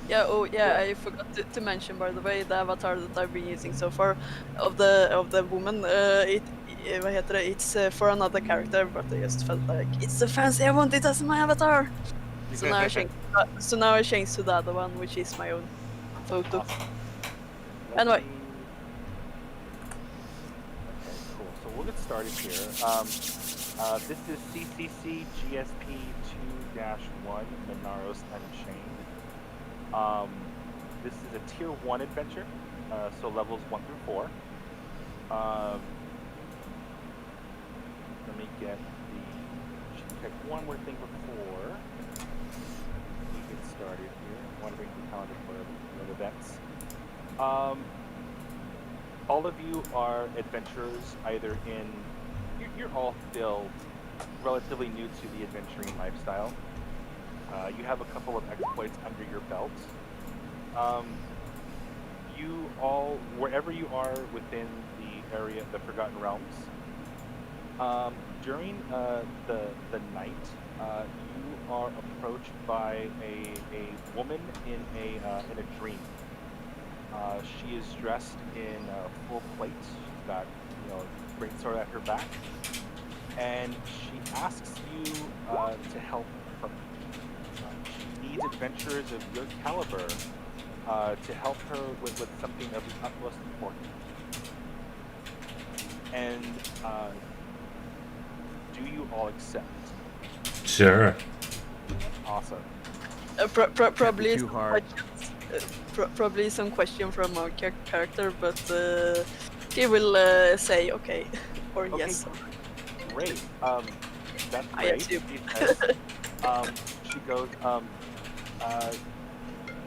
Yeah. Oh, yeah. Yeah. I forgot to mention, by the way, the avatar that I've been using so far of the woman. Vad heter det? It's for another character, but I just felt like it's so fancy. I want it as my avatar. So now I changed. So now I changed to the other one, which is my own photo. Awesome. Let Anyway, me. Okay, cool. So we'll get started here. This is CCC GSP 2-1 Minauros Unchained. Um, this is a tier 1 adventure, so levels 1 through 4. Let me get the. Should check one more thing before we get started here. I want to bring the calendar for the events. All of you are adventurers, either in. You're all still relatively new to the adventuring lifestyle. You have a couple of exploits under your belt. You all, wherever you are within the area, the Forgotten Realms, during the night, you are approached by a woman in a dream. She is dressed in full plate. She's got great sword at her back, and she asks you to help her. She needs adventurers of your caliber to help her with something of the utmost importance. And do you all accept? Sure. Awesome. probably too some hard. questions. Probably some question from our character, but he will say okay or Okay, yes. great. That's I great. assume. She says, she goes,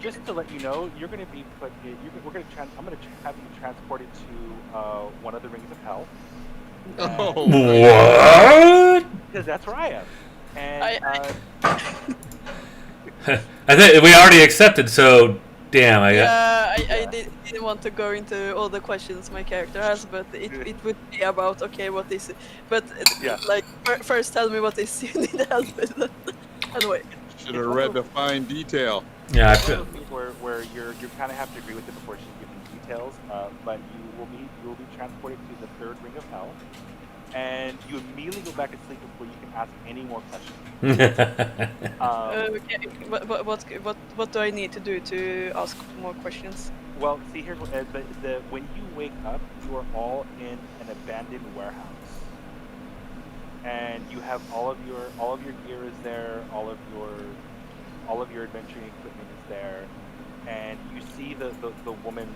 just to let you know, you're going to be put. I'm going to have you transported to one of the rings of hell. Oh, What? Because that's where I am. And I think we already accepted, so damn. I didn't want to go into all the questions my character has, but it would be about okay, what is it? But Yeah. like first, tell me what is you need help with. Anyway, should have read the fine detail. Yeah, It's one of those things where you kind of have to agree with it before she gives you details. But you will be transported to the third ring of hell, and you immediately go back to sleep before you can ask any more questions. okay. What do I need to do to ask more questions? Well, see here, when you wake up, you are all in an abandoned warehouse, and you have all of your gear is there, all of your adventuring equipment is there, and you see the woman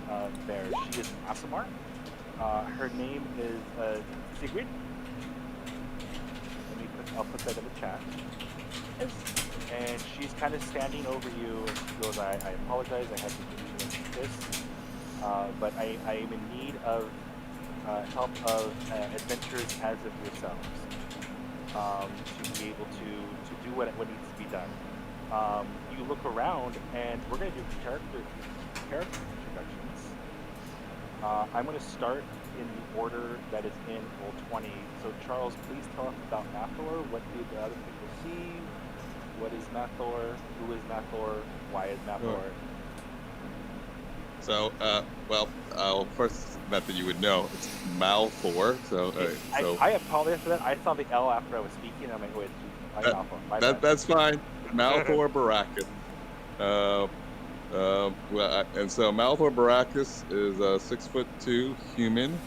there. She is Asimar. Her name is Sigrid. I'll put that in the chat. And she's kind of standing over you. And she goes, I apologize. I had to do this, but I am in need of help of adventurers as of yourselves to be able to do what needs to be done. You look around, and we're going to do character introductions. I'm going to start in the order that is in Roll20. So Charles, please tell us about Mathor. What did the other people see? What is Mathor? Who is Mathor? Why is Mathor? So, well, first, not that you would know, it's Malthor. So, I apologize for that. I saw the L after I was speaking. I'm like, wait, I'm Malthor. That's fine. Malthor Baracus. And so Malthor Baracus is a 6'2" human.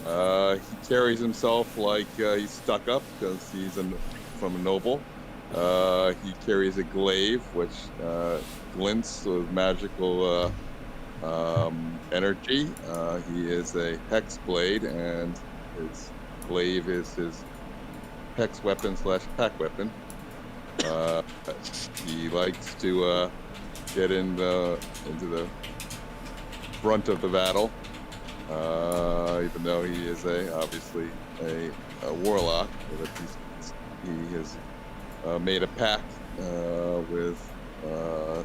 He carries himself like he's stuck up because he's from a noble. He carries a glaive which glints with magical energy. He is a hex blade, and his glaive is his hex weapon / pack weapon. He likes to get into the front of the battle, even though he is obviously a warlock. But he has made a pact with the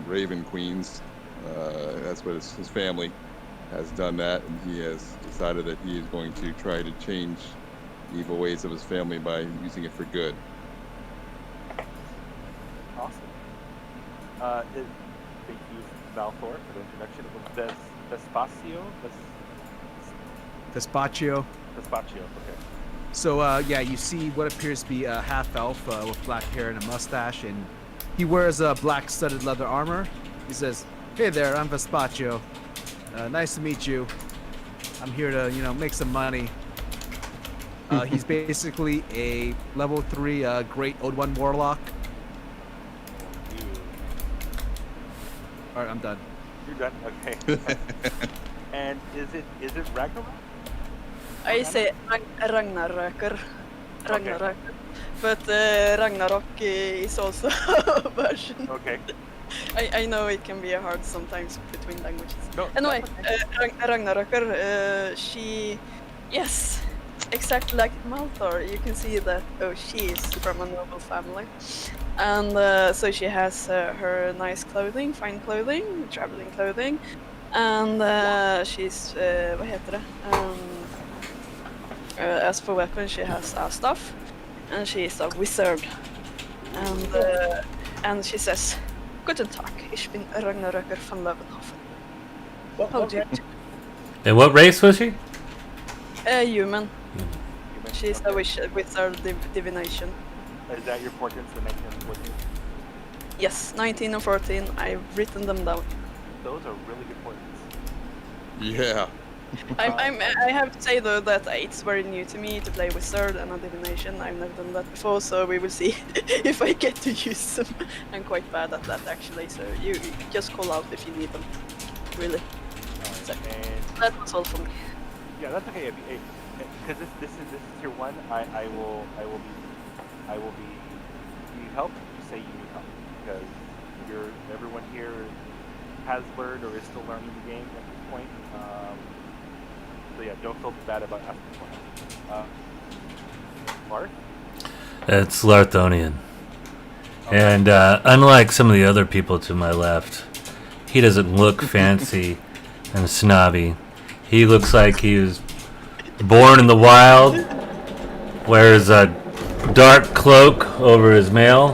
Raven Queens. That's what his family has done that, and he has decided that he is going to try to change evil ways of his family by using it for good. Thank you, Valthor, for the introduction. Vespacio? Vespaccio. Vespacio, okay. So yeah, you see what appears to be a half elf with black hair and a mustache, and he wears a black studded leather armor. He says, "Hey there, I'm Vespaccio. Nice to meet you. I'm here to, make some money." He's basically a level 3 Great Old One Warlock. You, All right, I'm done. you're done? Okay. And is it Ragnarok? I say Ragnaröker. Ragnarök. But Ragnarok is also a version. Okay. I know it can be hard sometimes between languages. No, Anyway, that's okay. Ragnaröker, she, yes, exactly like Malthor. You can see that, she is from a noble family. And so she has her nice clothing, fine clothing, traveling clothing. And she's, vad heter det? As for weapons, she has a staff. And she is a wizard. And she says, "Guten Tag, ich bin Ragnaröker von Löwenhofen." How do you do? And what race was she? Human. You mentioned- She's a okay. wizard divination. Is that your portraits, the 19 and 14? Yes, 19 and 14. I've written them down. Those are really good portraits. Yeah. I have to say though that it's very new to me to play wizard and a divination. I've never done that before, so we will see if I get to use them. I'm quite bad at that actually, so you just call out if you need them. Really. So, And that was all for me. yeah, that's okay. Because this is your one. I will be. You need help? You say you need help because everyone here has learned or is still learning the game at this point. So yeah, don't feel bad about asking for help. Mark? It's Larthonian. And unlike some of the other people to my left, he doesn't look fancy and snobby. He looks like he was born in the wild, wears a dark cloak over his mail,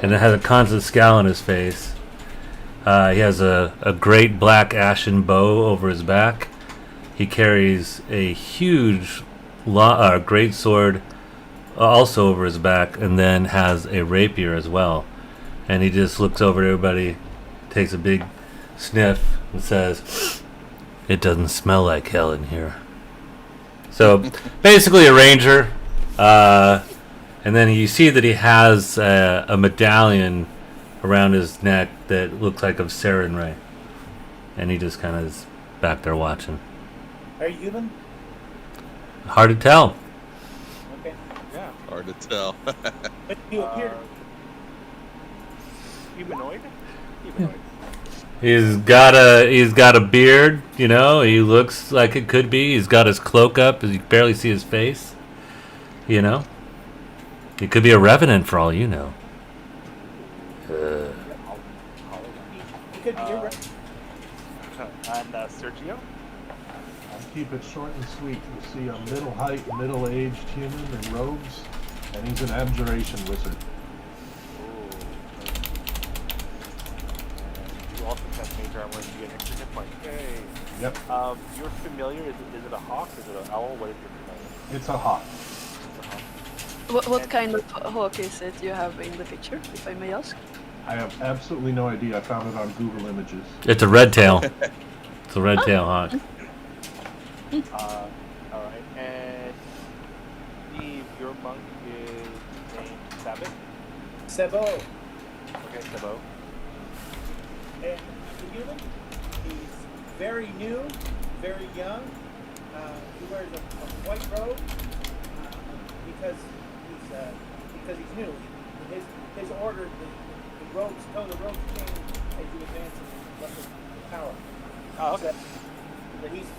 and it has a constant scowl on his face. He has a great black ashen bow over his back. He carries a huge great sword also over his back, and then has a rapier as well. And he just looks over at everybody, takes a big sniff, and says, "It doesn't smell like hell in here." So basically a ranger. And then you see that he has a medallion around his neck that looks like of Sarenrae. And he just kind of is back there watching. Are you human? Hard to tell. Okay. Yeah. Hard to tell. But you appear to Humanoid? Humanoid. He's got a beard, He looks like it could be. He's got his cloak up, you can barely see his face. He could be a revenant for all you know. You could be your And Sergio? I'll keep it short and sweet. You see a middle height, middle-aged human in robes, and he's an abjuration wizard. You also have major armor and you get extra hit points. Yay. Yep, You're familiar. Is it a hawk? Is it an owl? What is your familiar? it's a hawk. It's a hawk. What kind of hawk is it you have in the picture, if I may ask? I have absolutely no idea. I found it on Google Images. It's a red tail. It's a red tail hawk. All right. And Steve, your monk is named Sabbath. Sebo. Okay, Sabo. And the human, he's very new, very young. He wears a white robe because he's new. His order, the robes change as you advance in level of power. Oh, okay. But he's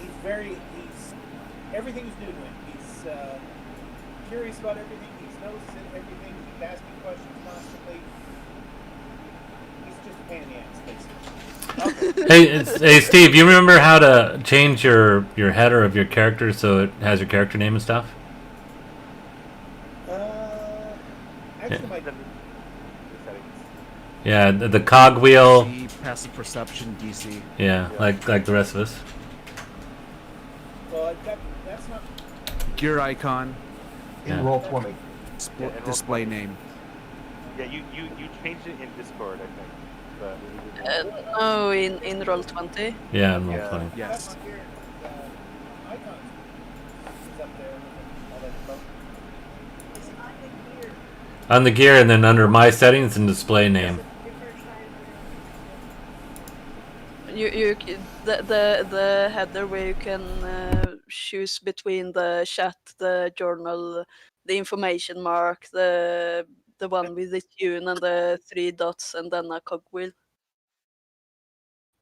everything's new to him. He's curious about everything. He's noticing everything. He's asking questions constantly. He's just a pain in the ass, basically. Hey, Steve, you remember how to change your header of your character so it has your character name and stuff? Actually, my The settings. Yeah, the cogwheel. See, passive perception, DC. Yeah, like the rest of us. Well, that's not. Gear icon. In Yeah. roll 20. Yeah, and Display roll name. Yeah, you changed it in Discord, I think. But No, in Roll20. Yeah, I'm Yeah. roll 20. Yes. That's on here. The icon is up there with all that info. It's on the gear. On the gear, and then under my settings and display name. Different side of The header where you can choose between the chat, the journal, the information mark, the one with the tune and the 3 dots, and then a cogwheel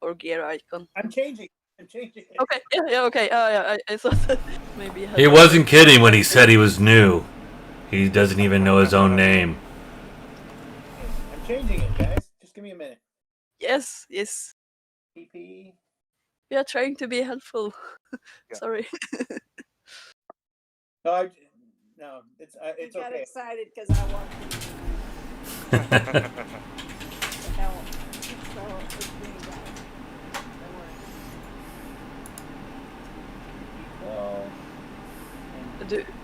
or gear icon. I'm changing. it. Okay, yeah, okay. I thought that maybe you had He that. wasn't kidding when he said he was new. He doesn't even know his own name. I'm changing it, guys. Just give me a minute. Yes. PP. We are trying to be helpful. Yeah. Sorry. No, it's He got okay. excited because I walked in. To help. So it's being done. Don't worry. Well,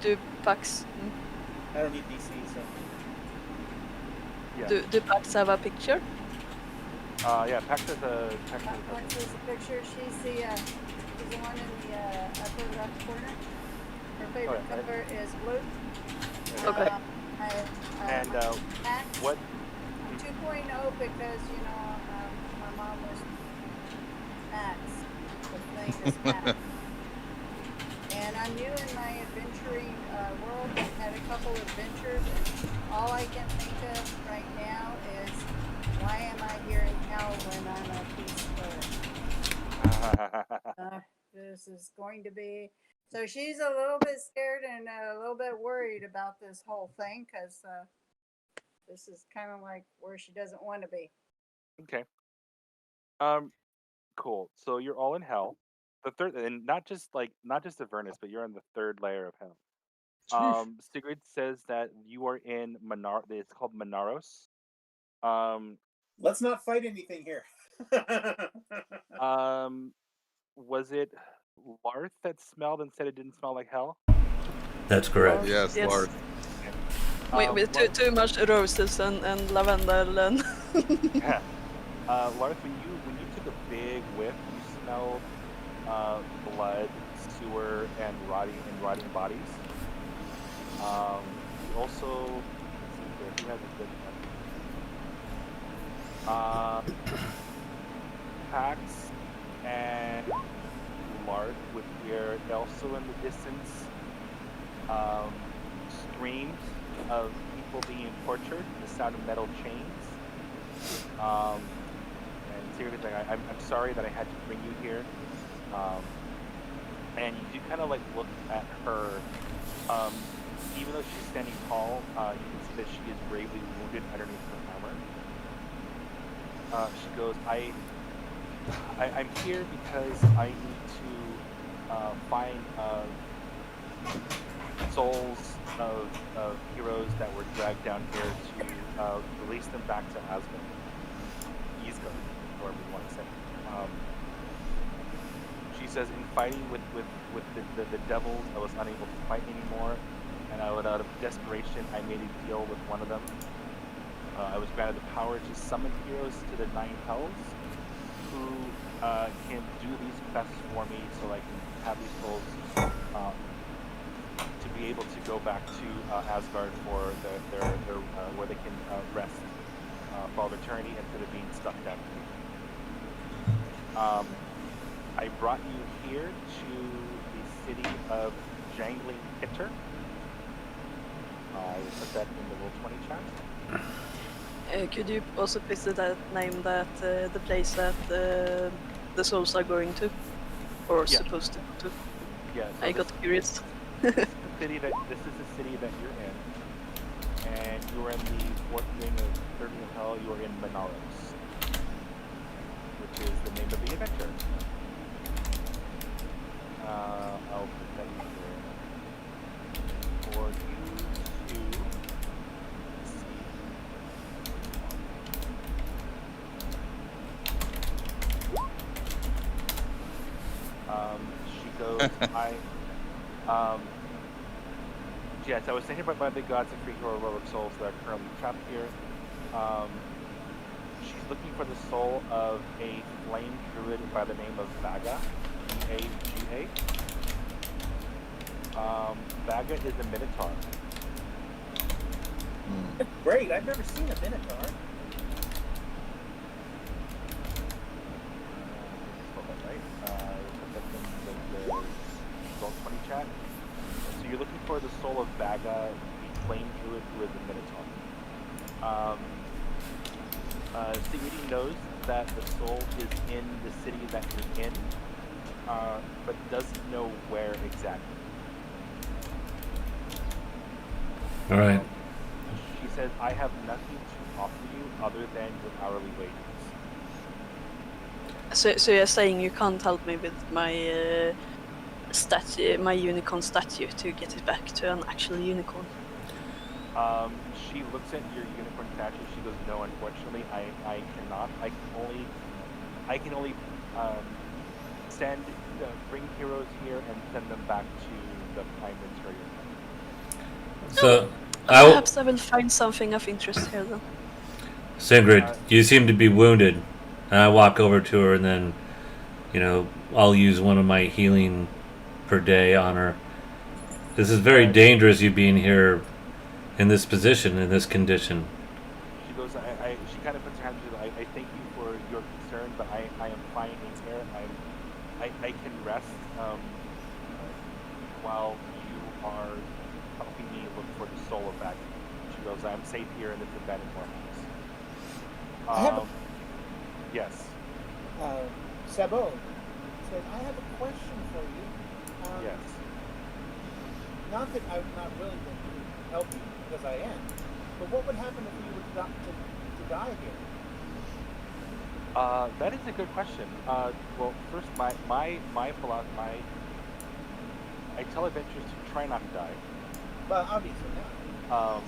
Do Pax I don't need DC, so. yeah. do Pax have a picture? Yeah, Pax has a Alex is a picture. She's the one in the upper left corner. Her favorite Okay. color is blue. Okay. And Max, what? I'm 2.0 because my mom was Max. The thing is Max. And I'm new in my adventuring world. I've had a couple adventures, and all I can think of right now is, why am I here in hell when I'm a peaceful? This is going to be. So she's a little bit scared and a little bit worried about this whole thing because this is kind of like where she doesn't want to be. Okay. Cool. So you're all in hell. The third, and not just Avernus, but you're in the third layer of hell. Sigrid says that you are in It's called Minauros. Let's not fight anything here. Was it Larth that smelled and said it didn't smell like hell? That's correct. Yes, Yes. Lars. With too much roses and lavender and Yeah. Larth, when you took a big whiff, you smelled blood, sewer, and rotting bodies. You also, let's see here, who has a good one? Pax and Larth would hear also in the distance screams of people being tortured, the sound of metal chains. And seriously, I'm sorry that I had to bring you here. And you do kind of like look at her. Even though she's standing tall, you can see that she is gravely wounded underneath her armor. She goes, I'm here because I need to find souls of heroes that were dragged down here to release them back to Asgard. Isgard, however you want to say. She says, in fighting with the devils, I was unable to fight anymore, and out of desperation, I made a deal with one of them. I was granted the power to summon heroes to the 9 hells, who can do these quests for me, so I can have these souls to be able to go back to Asgard for their where they can rest for all eternity instead of being stuck down here. I brought you here to the city of Jangling Hitter. I will put that in the Roll20 chat. could you also please name that the place that the souls are going to, or Yeah. supposed to go to? Yeah, so I got curious. this is the city that you're in, and you are in the 4th ring of 3rd ring of hell. You are in Minauros, which is the name of the adventure. I'll put that in here for you to see. goes, yes, I was sent here by the gods and free heroic souls that are currently trapped here. She's looking for the soul of a flame druid by the name of Vaga, V-A-G-A. Vaga is a minotaur. Great, I've never seen a minotaur. Roll 20 chat. So you're looking for the soul of Vaga, the flame druid who is a minotaur. Sigurd knows that the soul is in the city that you're in, but doesn't know where exactly. All right. She says, I have nothing to offer you other than your hourly wages. So you're saying you can't help me with my statue, my unicorn statue, to get it back to an actual unicorn? She looks at your unicorn statue. She goes, no, unfortunately, I cannot. I can only bring heroes here and send them back to the Prime Interior. So, I will, Perhaps I will find something of interest here then. Sigrid, you seem to be wounded. And I walk over to her, and then, I'll use one of my healing per day on her. This is very dangerous, you being here in this position, in this condition. She goes, she kind of puts her hand to I thank you for your concern, but I am fine in here. I can rest while you are helping me look for the soul of that. She goes, I'm safe here in this abandoned warehouse. Yes. Sabo said, I have a question for you. Yes. Not that I'm not willing to help you, because I am, but what would happen if you were to die here? That is a good question. Well, first, my philosophy, I tell adventurers to try not to die. Well, obviously not.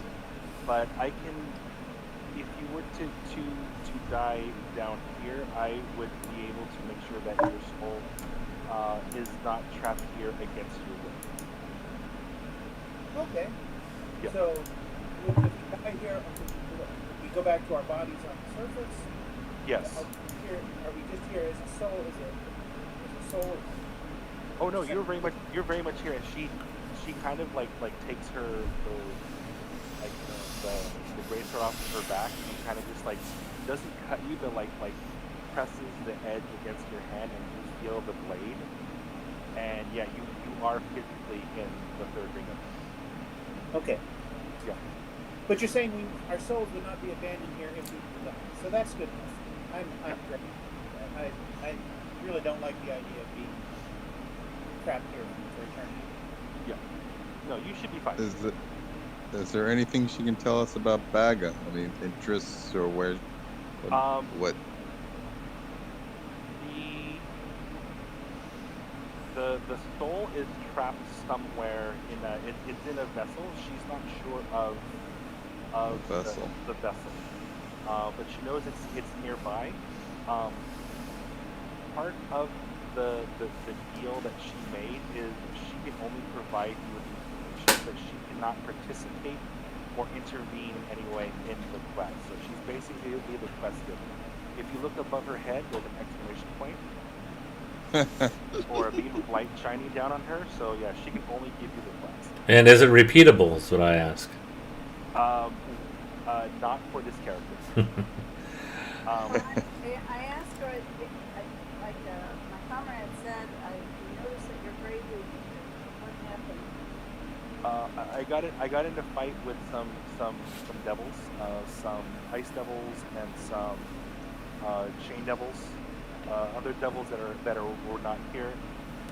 But I can, if you were to die down here, I would be able to make sure that your soul is not trapped here against your will. Okay. Yeah. So, if you die here, we go back to our bodies on the surface. Yes. Are we just here as a soul? As a soul? Oh no, you're very much here, and she kind of like takes her the bracer off of her back, and kind of just like doesn't cut you, but like presses the edge against your hand, and you feel the blade. And yeah, you are physically in the third ring of. Okay. Yeah. But you're saying our souls would not be abandoned here if we die. So that's good enough. I'm great. I really don't like the idea of being trapped here for eternity. Yeah. No, you should be fine. Is there anything she can tell us about Baga? I mean, interests or where? What? The soul is trapped somewhere it's in a vessel. She's not sure of Vessel. the vessel, but she knows it's nearby. Part of the deal that she made is she can only provide you with information, but she cannot participate or intervene in any way in the quest. So she's basically the quest giver. If you look above her head, there's an exclamation point. Or a beam of light shining down on her, so yeah, she can only give you the quest. And is it repeatable, is what I ask. Not for this character. I asked her, like my comrade said, I noticed that you're bravely wounded. What happened? I got into a fight with some devils, some ice devils and some chain devils, other devils that were not here.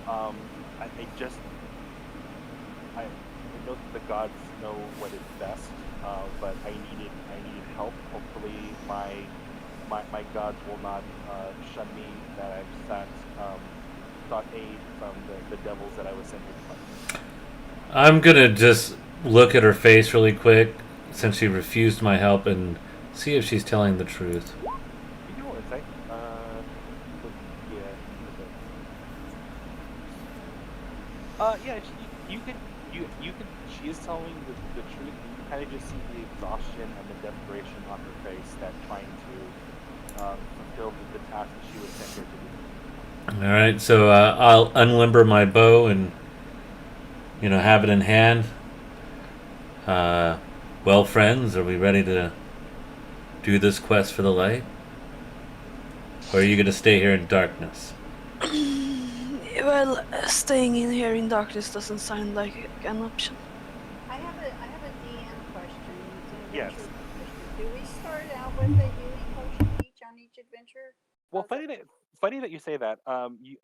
I know that the gods know what is best, but I needed help. Hopefully my gods will not shun me that I've sought aid from the devils that I was sent here to fight. I'm gonna just look at her face really quick, since she refused my help, and see if she's telling the truth. You can roll insight. Yeah. Yeah, you can. She is telling the truth. You kind of just see the exhaustion and the desperation on her face that trying to fulfill the task that she was sent here to do. All right, so I'll unlimber my bow and have it in hand. Well, friends, are we ready to do this quest for the light, or are you going to stay here in darkness? Well, staying in here in darkness doesn't sound like an option. I have a DM question. It's an Yes. adventure question. Do we start out with a healing potion each on each adventure? Well, How's that? funny that you say that.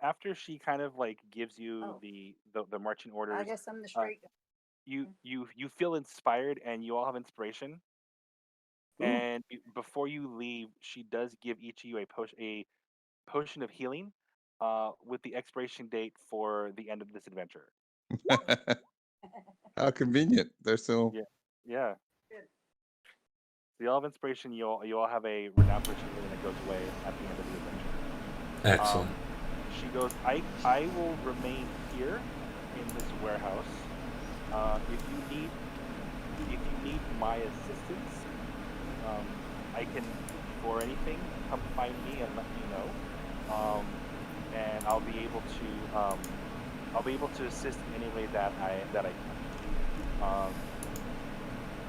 After she kind of like gives you Oh. the marching I orders, guess I'm the straight guy. you feel inspired and you all have inspiration. Ooh. And before you leave, she does give each of you a potion of healing, with the expiration date for the end of this adventure. How convenient. They're still. Yeah, yeah. Good. So you all have inspiration. You all have a renowned potion of healing that goes away at the end of the adventure. Excellent. She goes, I will remain here in this warehouse. If you need my assistance, I can, for anything, come find me and let me know. And I'll be able to assist in any way that I can.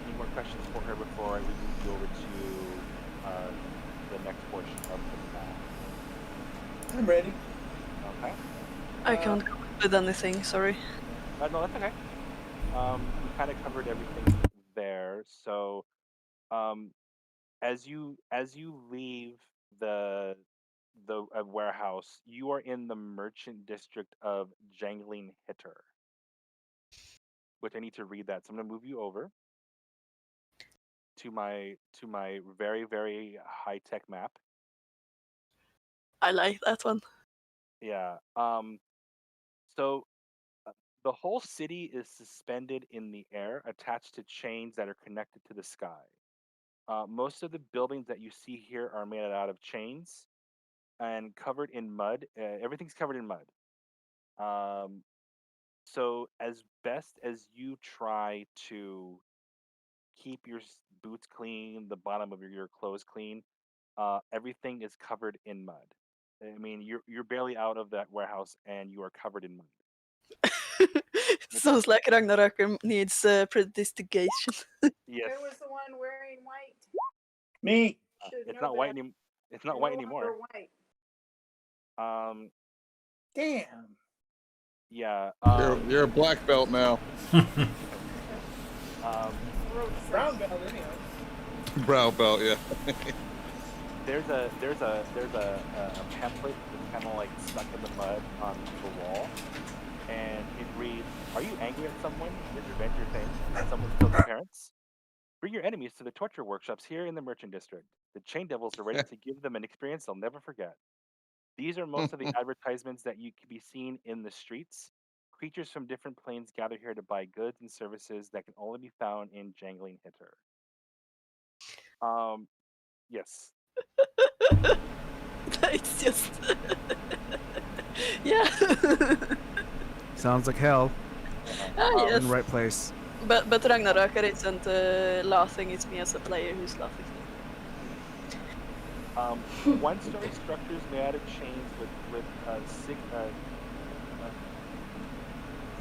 Any more questions for her before we move you over to the next portion of the map? I'm ready. Okay. I can't come up with anything, sorry. No, that's okay. We kind of covered everything there. So, as you leave the warehouse, you are in the merchant district of Jangling Hitter, which I need to read that. So I'm gonna move you over to my very very high tech map. I like that one. Yeah. So the whole city is suspended in the air, attached to chains that are connected to the sky. Most of the buildings that you see here are made out of chains and covered in mud. Everything's covered in mud. So as best as you try to keep your boots clean, the bottom of your clothes clean, everything is covered in mud. I mean, you're barely out of that warehouse and you are covered in mud. Sounds like Ragnarok needs predestination. Yes, Who was the one wearing white? Me. Should it's know not white better. It's not You're white no anymore. longer white. Damn. Yeah. You're a black belt now. Brown belt anyhow. Brown belt, yeah. There's a pamphlet that's kind of like stuck in the mud on the wall, and it reads, "Are you angry at someone? Is revenge your thing? Has someone killed your parents? Bring your enemies to the torture workshops here in the Merchant District. The Chain Devils are ready to give them an experience they'll never forget. These are most of the advertisements that you can be seen in the streets. Creatures from different planes gather here to buy goods and services that can only be found in Jangling Hitter." Yes. It's just... yeah. Sounds like hell. Ah, In yes. the right place. But Ragnarok isn't laughing, it's me as a player who's laughing. One-story structures made out of chains with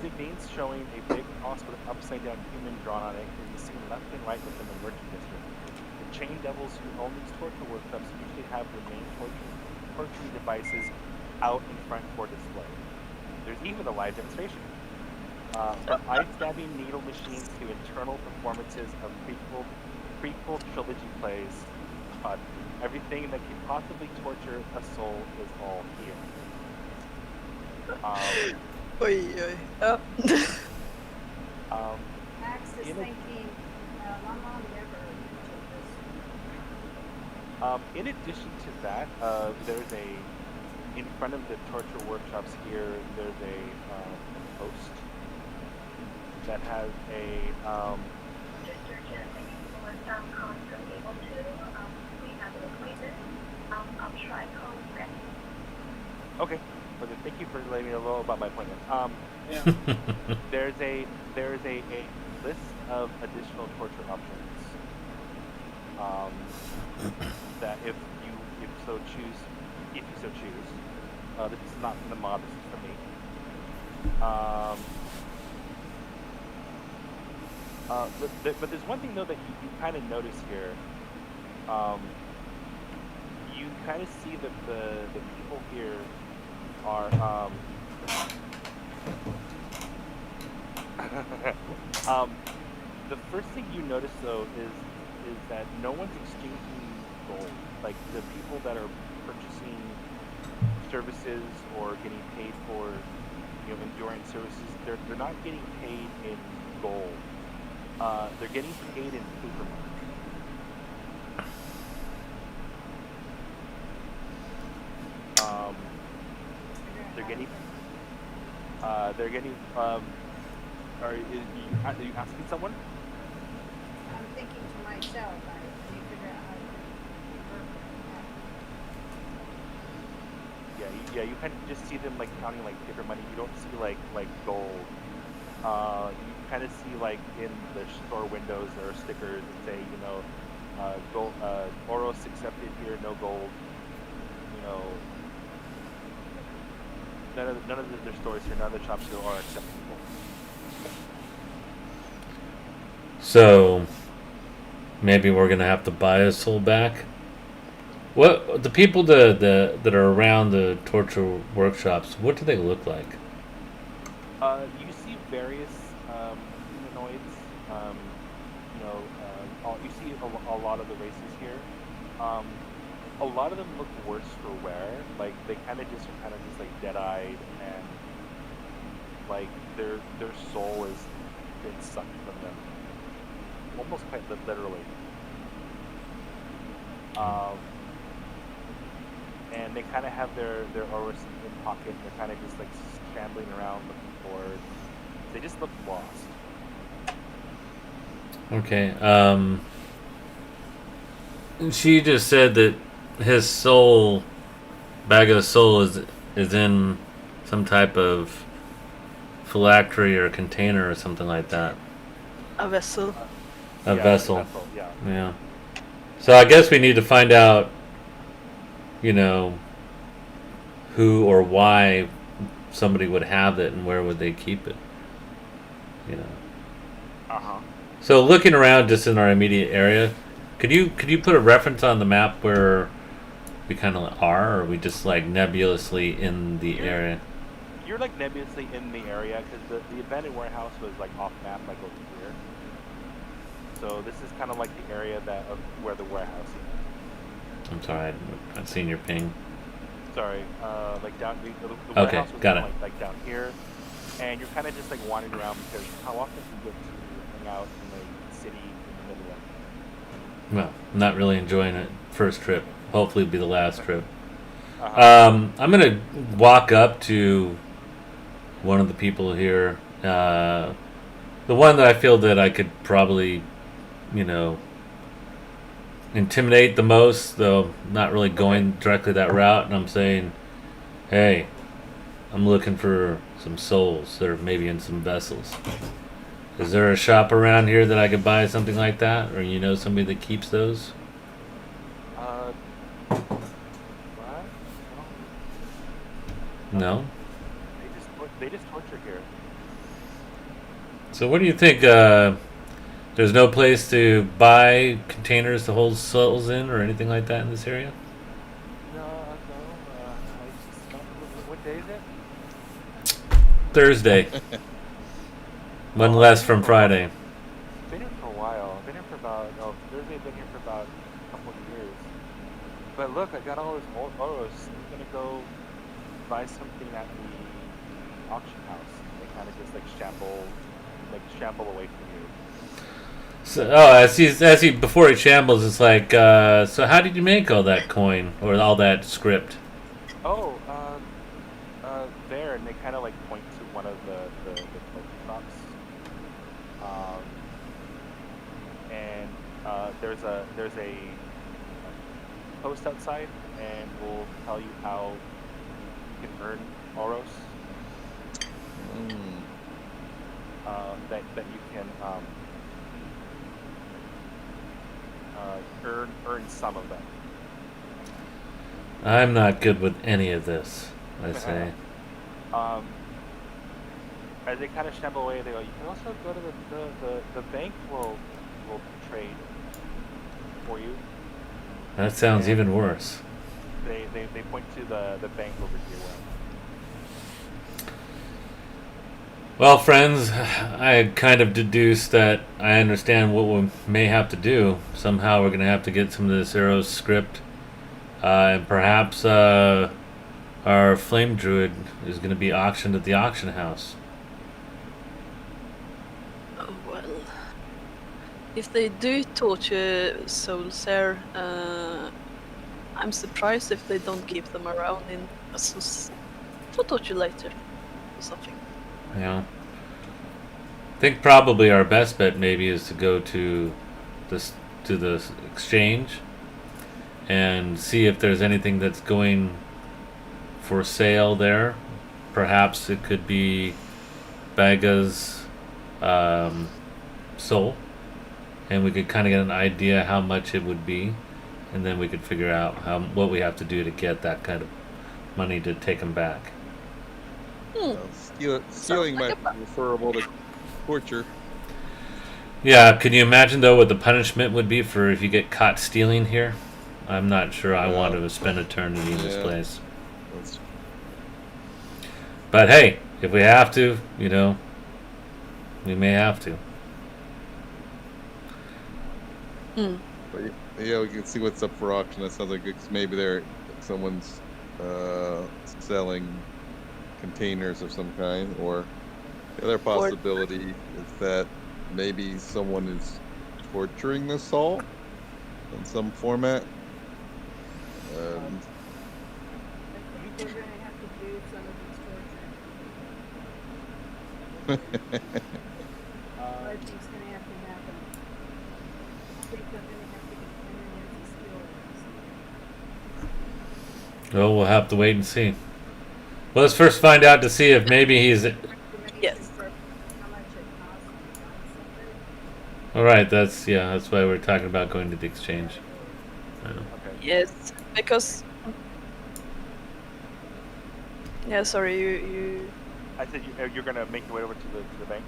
signes showing a big cross with an upside-down human drawn on it can be seen left and right within the Merchant District. The Chain Devils who own these torture workshops usually have the main torturing devices out in front for display. There's even a live demonstration. From eye-stabbing needle machines to internal performances of prequel trilogy plays, everything that can possibly torture a soul is all here. Oi, oi. Oh. Max is thinking, my mom never mentioned this. In addition to that, in front of the torture workshops here, there's a post that has a okay. But thank you for letting me know about my appointment. Yeah. There's a list of additional torture options. That if you so choose, this is not from the mod. This is from me. But there's one thing though that you kind of notice here. You kind of see that the people here are the first thing you notice though is that no one's exchanging gold. Like the people that are purchasing services or getting paid for enduring services, they're not getting paid in gold. They're getting paid in paper money. They're getting. Are you asking someone? I'm thinking to myself, I need to figure out how to work that. Yeah, you kind of just see them like counting like paper money. You don't see like gold. You kind of see like in the store windows there are stickers that say gold, Oros accepted here, no gold. None of their stores here, none of the shops here are accepting gold. So maybe we're gonna have to buy a soul back. What the people that are around the torture workshops? What do they look like? You see various humanoids. You see a lot of the races here. A lot of them look worse for wear. Like they kind of just like dead-eyed, and like their soul has been sucked from them, almost quite literally. And they kind of have their auras in pocket. They're kind of just like scrambling around looking for. They just look lost. Okay. She just said that his soul, bag of soul, is in some type of phylactery or container or something like that. A vessel. A vessel. Yeah. Yeah. So I guess we need to find out, who or why somebody would have it and where would they keep it. So looking around just in our immediate area, could you put a reference on the map where we kind of are, or are we just like nebulously in the area? You're like nebulously in the area because the abandoned warehouse was like off map, like over here. So this is kind of like the area of where the warehouse is. I'm sorry, I've seen your ping. Sorry, like down the Okay, warehouse was got kinda it. like down here, and you're kind of just like wandering around because how often do you get to hang out in the city in the middle of? Well, I'm not really enjoying it. First trip. Hopefully it'll be the last trip. Uh-huh. I'm gonna walk up to one of the people here. The one that I feel that I could probably, intimidate the most, though not really going directly that route. And I'm saying, hey, I'm looking for some souls that are maybe in some vessels. Is there a shop around here that I could buy something like that, or somebody that keeps those? What? No. They just torture here. So what do you think? There's no place to buy containers to hold souls in, or anything like that in this area? No. I just don't. What day is it? Thursday. One less from Friday. Been here for a while. Been here for about Thursday. Been here for about a couple of years. But look, I got all this old Oros. I'm gonna go buy something at the auction house. They kind of just like shamble away from you. So, as he before he shambles, it's like, so how did you make all that coin or all that script? Oh, there, and they kind of like point to one of the shops. And there's a post outside, and we'll tell you how you can earn Oros Mm. that you can earn some of them. I'm not good with any of this, I say. As they kind of shamble away, they go, you can also go to the bank will trade for you. That sounds even worse. They point to the bank over here. Well, friends, I kind of deduced that I understand what we may have to do. Somehow we're going to have to get some of this Eros script. And perhaps our flame druid is going to be auctioned at the auction house. Oh, well. If they do torture souls here, I'm surprised if they don't keep them around for torture later or something. Yeah. I think probably our best bet maybe is to go to the exchange and see if there's anything that's going for sale there. Perhaps it could be Baga's soul, and we could kind of get an idea how much it would be, and then we could figure out what we have to do to get that kind of money to take him back. Stealing like might be referable to torture. Yeah, can you imagine though what the punishment would be for if you get caught stealing here? I'm not sure I want to spend eternity in this place. That's, But hey, if we have to, we may have to. but yeah, we can see what's up for auction. That sounds like good, 'cause maybe someone's selling containers of some kind, or the other possibility is that maybe someone is torturing the soul in some format. I think we're going to have to do some of this torture. I think it's going to have to happen. I think they're going to have to get energy skills. Well, we'll have to wait and see. Well, let's first find out to see if maybe he's. Yes. For how much it costs to find something. All right, that's why we're talking about going to the exchange. Okay. Yes, because. Yeah, sorry, you. I said you're gonna make your way over to the bank.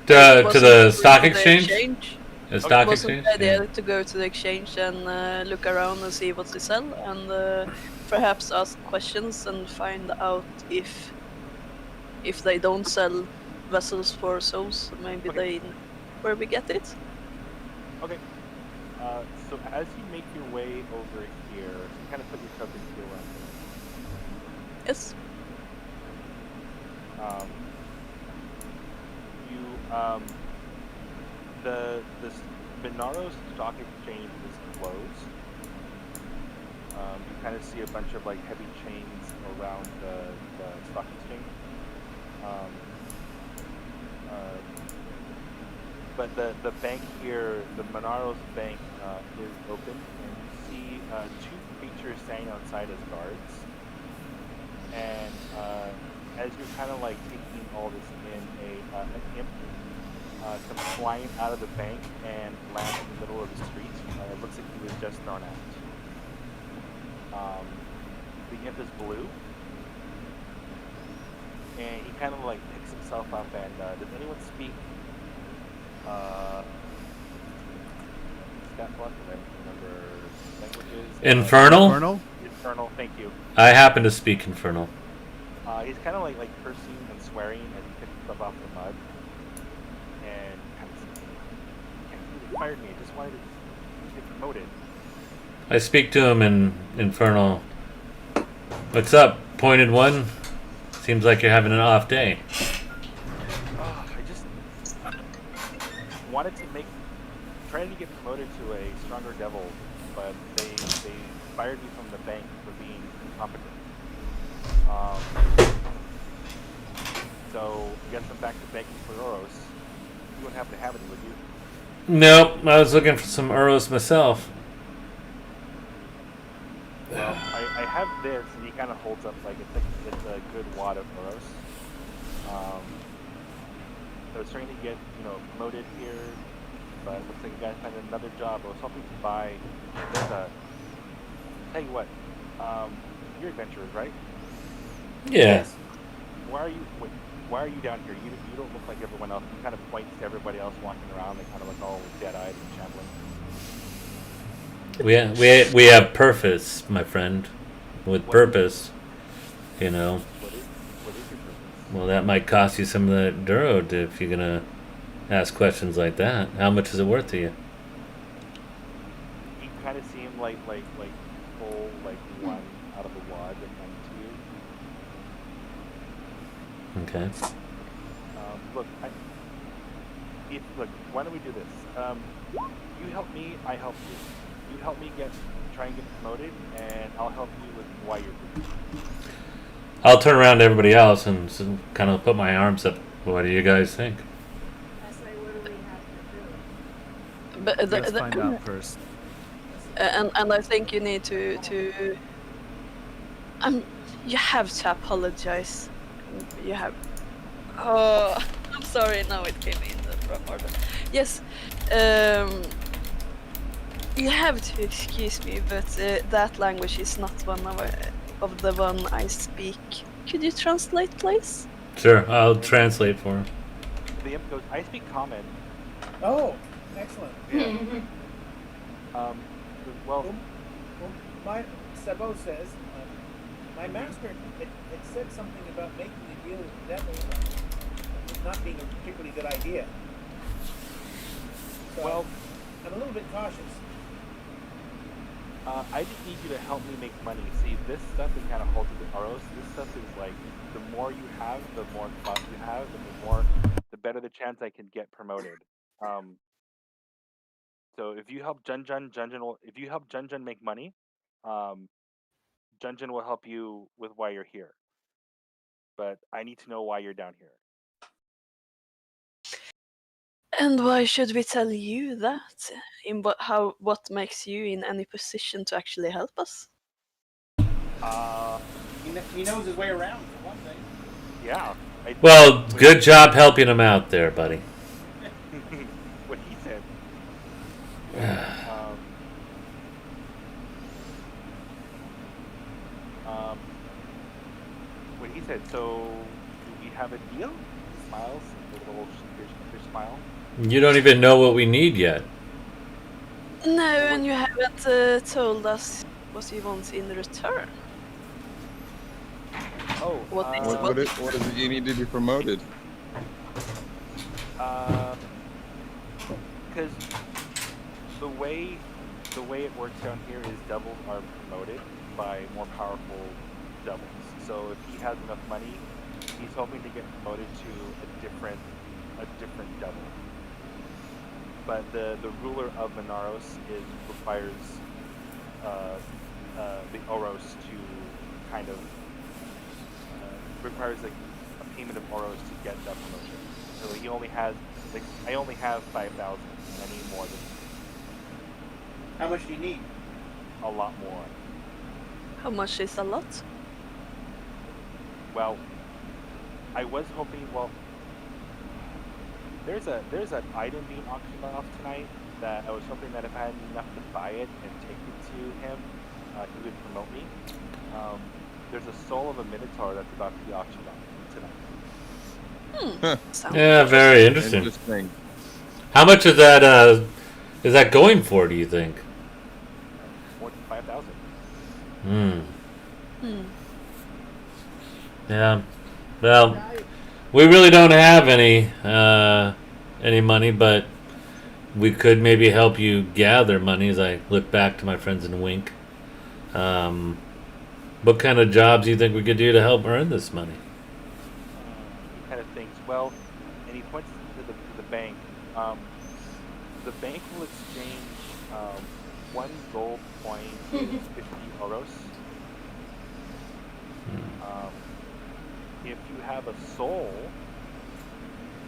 To wasn't the to stock the exchange? exchange. The stock Wasn't exchange? the idea to go to the exchange and look around and see what they sell, and perhaps ask questions and find out if they don't sell vessels for souls, maybe Okay. where we get it. Okay. So as you make your way over here, you kind of put your tokens here around Yes. the Minauros Stock Exchange is closed. You kind of see a bunch of heavy chains around the stock exchange. But the bank here, the Minauros Bank, is open, and you see two creatures standing outside as guards. And as you're kind of taking all this in, an imp comes flying out of the bank and lands in the middle of the street. It looks like he was just thrown out. The imp is blue, and he kind of picks himself up and does anyone speak Scott Fluff? I don't remember languages. Infernal? Infernal, thank you. I happen to speak Infernal. He's kind of like cursing and swearing as he picks himself off the mud. And kind of saying, "You fired me. I just wanted to get promoted." I speak to him in Infernal. What's up, Pointed One? Seems like you're having an off day. I just wanted to trying to get promoted to a stronger devil, but they fired me from the bank for being incompetent. So I guess I'm back to banking for Oros. You wouldn't happen to have any, would you? Nope, I was looking for some Uros myself. Well, I have this, and he kind of holds up like it's a good wad of euros. So I was trying to get promoted here, but it looks like you guys find another job. I was hoping to buy. There's a. Tell you what, you're adventurers, right? Yeah. Why are you down here? You don't look like everyone else. He kind of points to everybody else walking around. They kind of look all dead-eyed and shambling. We have purpose, my friend. With What- purpose, you know. What is your purpose? Well, that might cost you some of that Duro if you're gonna ask questions like that. How much is it worth to you? You kind of seem like pull like one out of the wad and hand it to you. Okay. Look, why don't we do this? You help me, I help you. You help me try and get promoted, and I'll help you with why you're here. I'll turn around to everybody else and kind of put my arms up. What do you guys think? I say, what do we have to do? But Let's find out first. and I think you need to you have to apologize. You have. Oh, I'm sorry. Now it came in the wrong order. Yes. You have to excuse me, but that language is not one of the one I speak. Could you translate, please? Sure, I'll translate for him. The imp goes, I speak common. Oh, excellent. Well, My Sabo says, my master had said something about making a deal with the devil not being a particularly good idea. So well, I'm a little bit cautious. I just need you to help me make money. See, this stuff is kind of holds the euros. This stuff is like, the more you have, the more cost you have, and the better the chance I can get promoted. So if you help if you help Junjun make money, Junjun will help you with why you're here. But I need to know why you're down here. And why should we tell you that? What makes you in any position to actually help us? He knows his way around, for one thing. Yeah. Well, good job helping him out there, buddy. What he said. What he said. So, do we have a deal? He smiles with a little fish smile. You don't even know what we need yet. No, and you haven't told us what you want in return. Oh, What is it you need to be promoted? Because the way it works down here is doubles are promoted by more powerful doubles. So if he has enough money, he's hoping to get promoted to a different double. But the ruler of Minauros requires the Oros to kind of requires like a payment of Oros to get that promotion. So he only has I only have 5,000. I need more than How much do you need? a lot more. How much is a lot? Well, I was hoping. Well, there's an item being auctioned off tonight that I was hoping that if I had enough to buy it and take it to him, he would promote me. There's a soul of a minotaur that's about to be auctioned off tonight. Sounds Yeah, very interesting. Interesting. How much is that going for, do you think? More than 5,000. Yeah. Well, we really don't have any money, but we could maybe help you gather money as I look back to my friends and wink. What kind of jobs do you think we could do to help earn this money? He kind of thinks, well, and he points to the bank. The bank will exchange 1 gold coin is 50 euros. If you have a soul,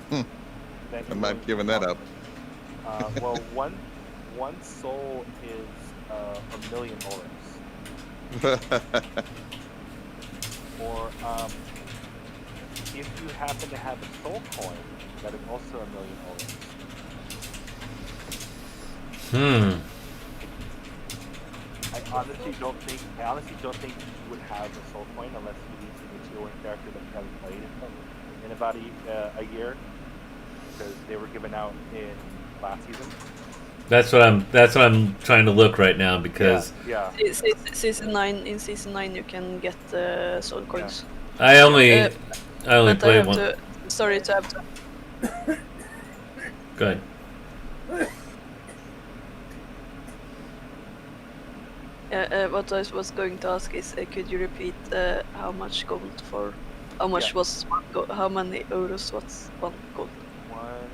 then I'm not giving that up. Well, one soul is 1,000,000 euros. Or if you happen to have a soul coin, that is also 1,000,000 oros. I honestly don't think you would have a soul coin unless you need to into your character that you haven't played in about a year, because they were given out in last season. That's what I'm trying to look right now because Yeah. Season 9. In season 9, you can get soul coins. I only But I played have one. to. Sorry to have to. Go ahead. What I was going to ask is, could you repeat how much gold for? How much Yeah. was one gold? How many euros was one gold? 1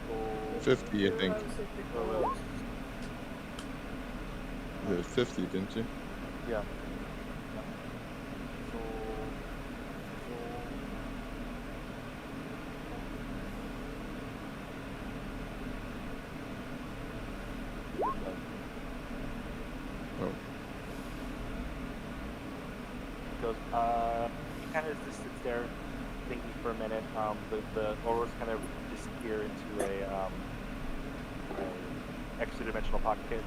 gold. 50, I think. Euros at the Euros. gold. You had 50, didn't you? Yeah. Oh. Goes, he kind of just sits there thinking for a minute. The auras kind of disappear into a extra dimensional pocket.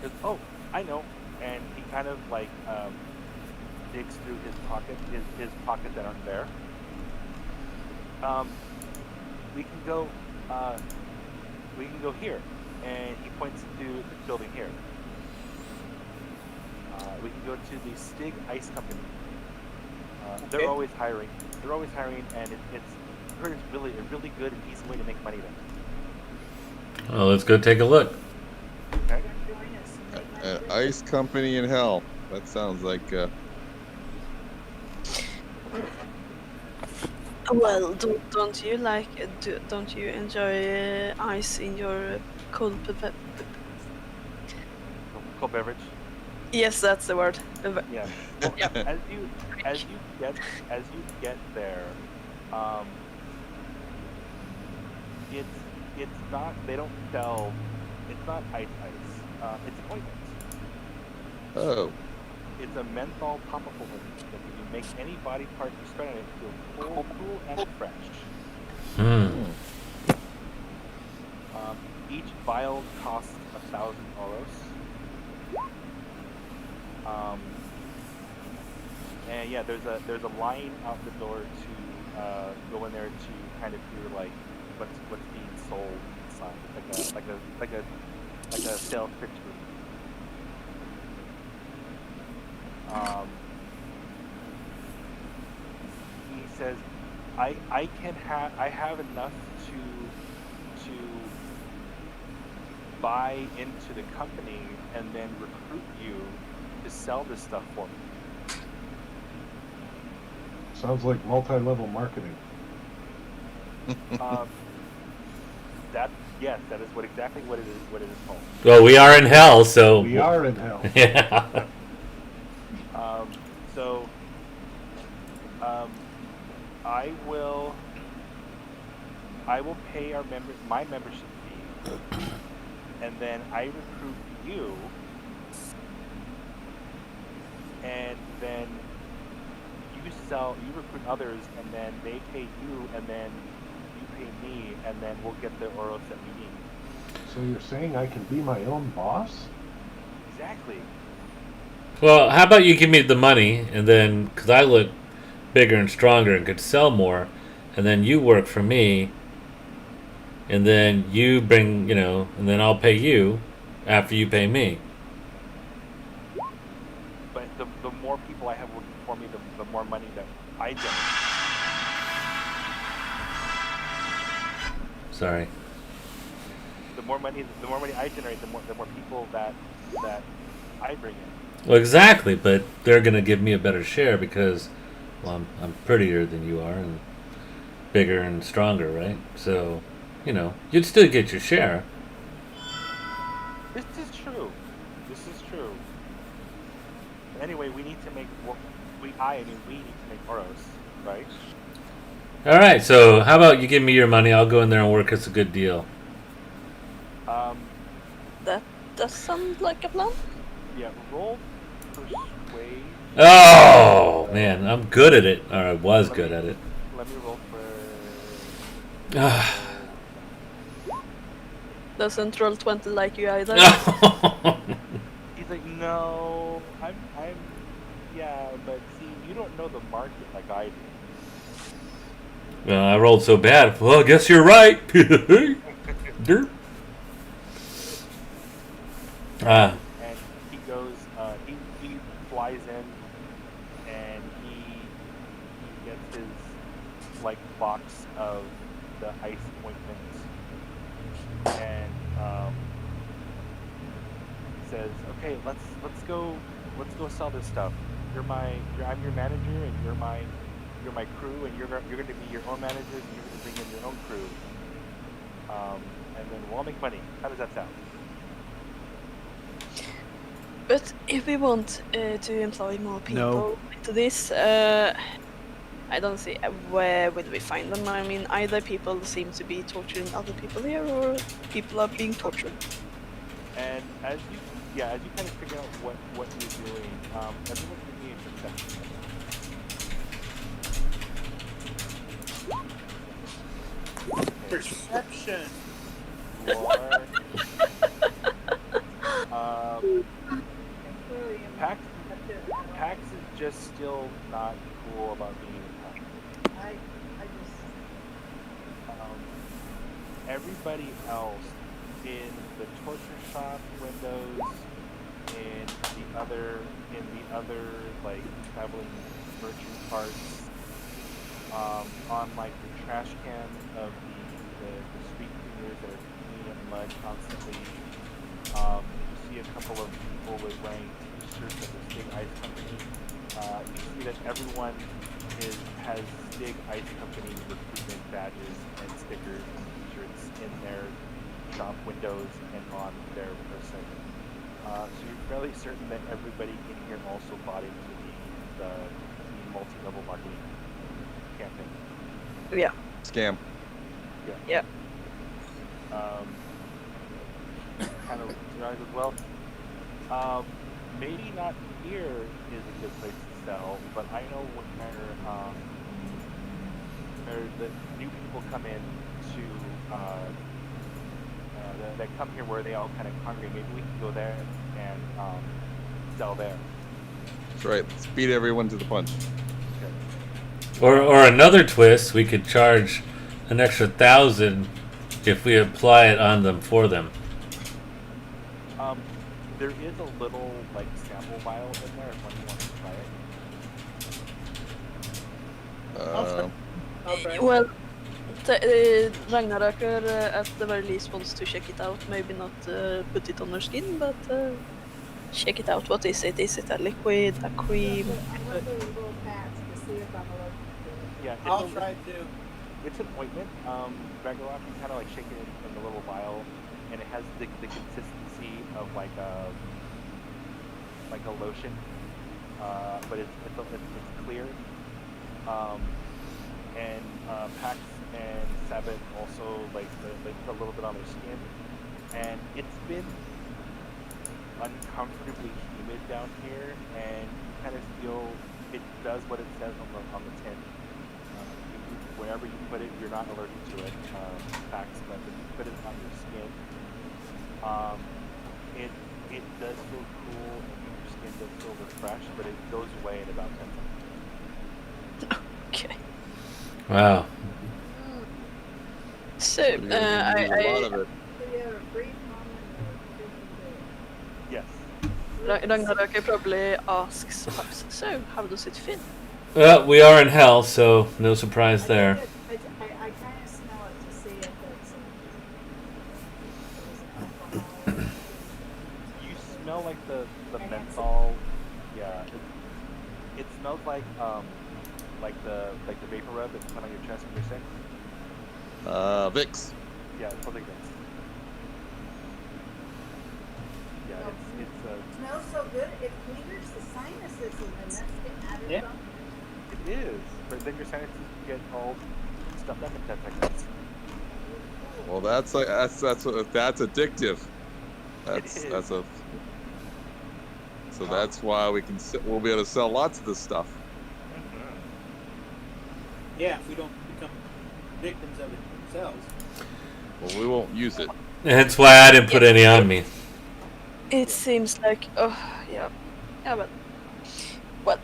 Goes, oh, I know. And he kind of like digs through his pocket, his pockets that aren't there. We can go here, and he points to the building here. We can go to the Stig Ice Company. They're Okay. always hiring. And it's heard it's really a really good and easy way to make money there. Well, let's go take a look. Okay. Join us and make my An food. ice company in hell. That sounds like Well, don't you like? Don't you enjoy ice in your cold? Cold beverage. Yes, that's the word. Yeah. Well, Yeah. as you get there, it's not, they don't sell, it's not ice. It's ointment. oh. It's a menthol pop-up ointment that you make any body part you spread on it feel cool and fresh. Each vial costs 1,000 euros. And yeah, there's a line out the door to go in there to kind of hear like what's being sold inside, like a sales pitch room. He says, I have enough to buy into the company and then recruit you to sell this stuff for me. Sounds like multi-level marketing. Yes, that is exactly what it is called. Well, we are in hell, so We are in hell. yeah. So I will pay my membership fee, and then I recruit you, and then you recruit others, and then they pay you, and then you pay me, and then we'll get the Oros that we need. So you're saying I can be my own boss? Exactly. Well, how about you give me the money, and then because I look bigger and stronger and could sell more, and then you work for me, and then you bring, and then I'll pay you after you pay me. But the more people I have working for me, the more money that I generate. Sorry. The more money I generate, the more people that I bring in. Well, exactly, but they're gonna give me a better share because, well, I'm prettier than you are and bigger and stronger, right? So, you'd still get your share. This is true. Anyway, we need to make we need to make Oros, right? All right, so how about you give me your money? I'll go in there and work us a good deal. That does sound like a plan. Yeah, roll persuade. Oh man, I'm good at it, or I was good at it. Let me roll for. Doesn't roll 20 like you either. He's like, no, yeah, but see, you don't know the market like I do. Well, I rolled so bad. Well, I guess you're right. Derp. And he goes, he flies in, and he gets his like box of the ice ointment, and says, "Okay, let's go sell this stuff. I'm your manager, and you're my crew, and you're going to be your own managers, and you're going to bring in your own crew, and then we'll all make money. How does that sound?" But if we want to employ more people No. into this, I don't see where will we find them. I mean, either people seem to be torturing other people here, or people are being tortured. And as you kind of figure out what you're doing, everyone give me a perception. Perception. Pax is just still not cool about being in town. Everybody else in the torture shop windows, in the other like traveling merchant carts, on like the trash can of the street cleaners that are cleaning up mud constantly. You see a couple of people with wearing t-shirts of this big ice company. You see that everyone has big ice company recruitment badges and stickers and t-shirts in their shop windows and on their person. So you're fairly certain that everybody in here also bought into the multi-level marketing campaign. Yeah. Scam. Yeah. Kind of realize as well. Maybe not here is a good place to sell, but I know where the new people come in to that come here where they all kind of congregate. Maybe we can go there and sell there. That's right. Let's beat everyone to the punch. Or another twist, we could charge an extra 1,000 if we apply it on them for them. There is a little like sample vial in there if one wants to try it. I'll try. Well, Ragnarok at the very least wants to check it out. Maybe not put it on her skin, but check it out. What is it? Is it a liquid, a cream? I'm gonna do a little patch to see if I'm allergic to it. Yeah, I'll try to. It's an ointment. Ragnarok, you kind of like shake it in the little vial, and it has the consistency of like a lotion, but it's clear. And Pax and Sabbath also like they put a little bit on their skin, and it's been uncomfortably humid down here, and you kind of feel it does what it says on the tin. Wherever you put it, you're not allergic to it. Pax, but if you put it on your skin, it does feel cool, and your skin does feel refreshed, but it goes away in about 10 seconds. Okay. Wow. So, You're gonna use a lot of it. So you have a brief moment of Yes. Ragnarok probably asks, so how does it feel? Well, we are in hell, so no surprise there. I kind of smell it to see if it's You smell like the menthol. Yeah. It smells like the vapor rub that you put on your chest when you're sick. Vicks. Yeah, it's called like this. Yeah, it's It smells so good, it clears the sinuses even. That's getting added Yeah. on. It is, but then your sinuses get all stuffed up in 10 seconds. Cool. Well, that's addictive. is. That's a. So that's why we'll be able to sell lots of this stuff. Mhm. Yeah, if we don't become victims of it themselves. Well, we won't use it. That's why I didn't put any on me. It seems like, oh, yeah. Yeah, but,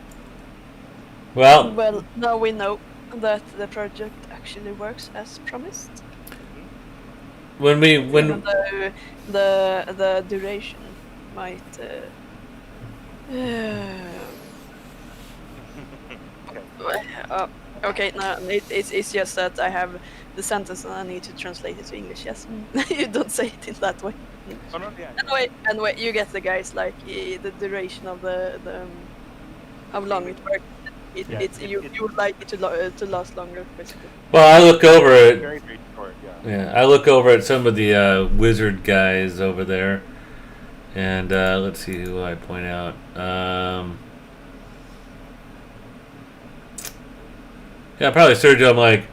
Well, well, now we know that the project actually works as promised. when Even though the duration might. Okay, no, it's just that I have the sentence and I need to translate it to English. Yes, you don't say it in that way. Oh no, yeah. Anyway, you get the guys like the duration of the how long it works. You would like it to last longer, basically. well, I look over at Very, very short. Yeah. yeah, I look over at some of the wizard guys over there, and let's see who I point out. Yeah, probably Sergio. I'm like,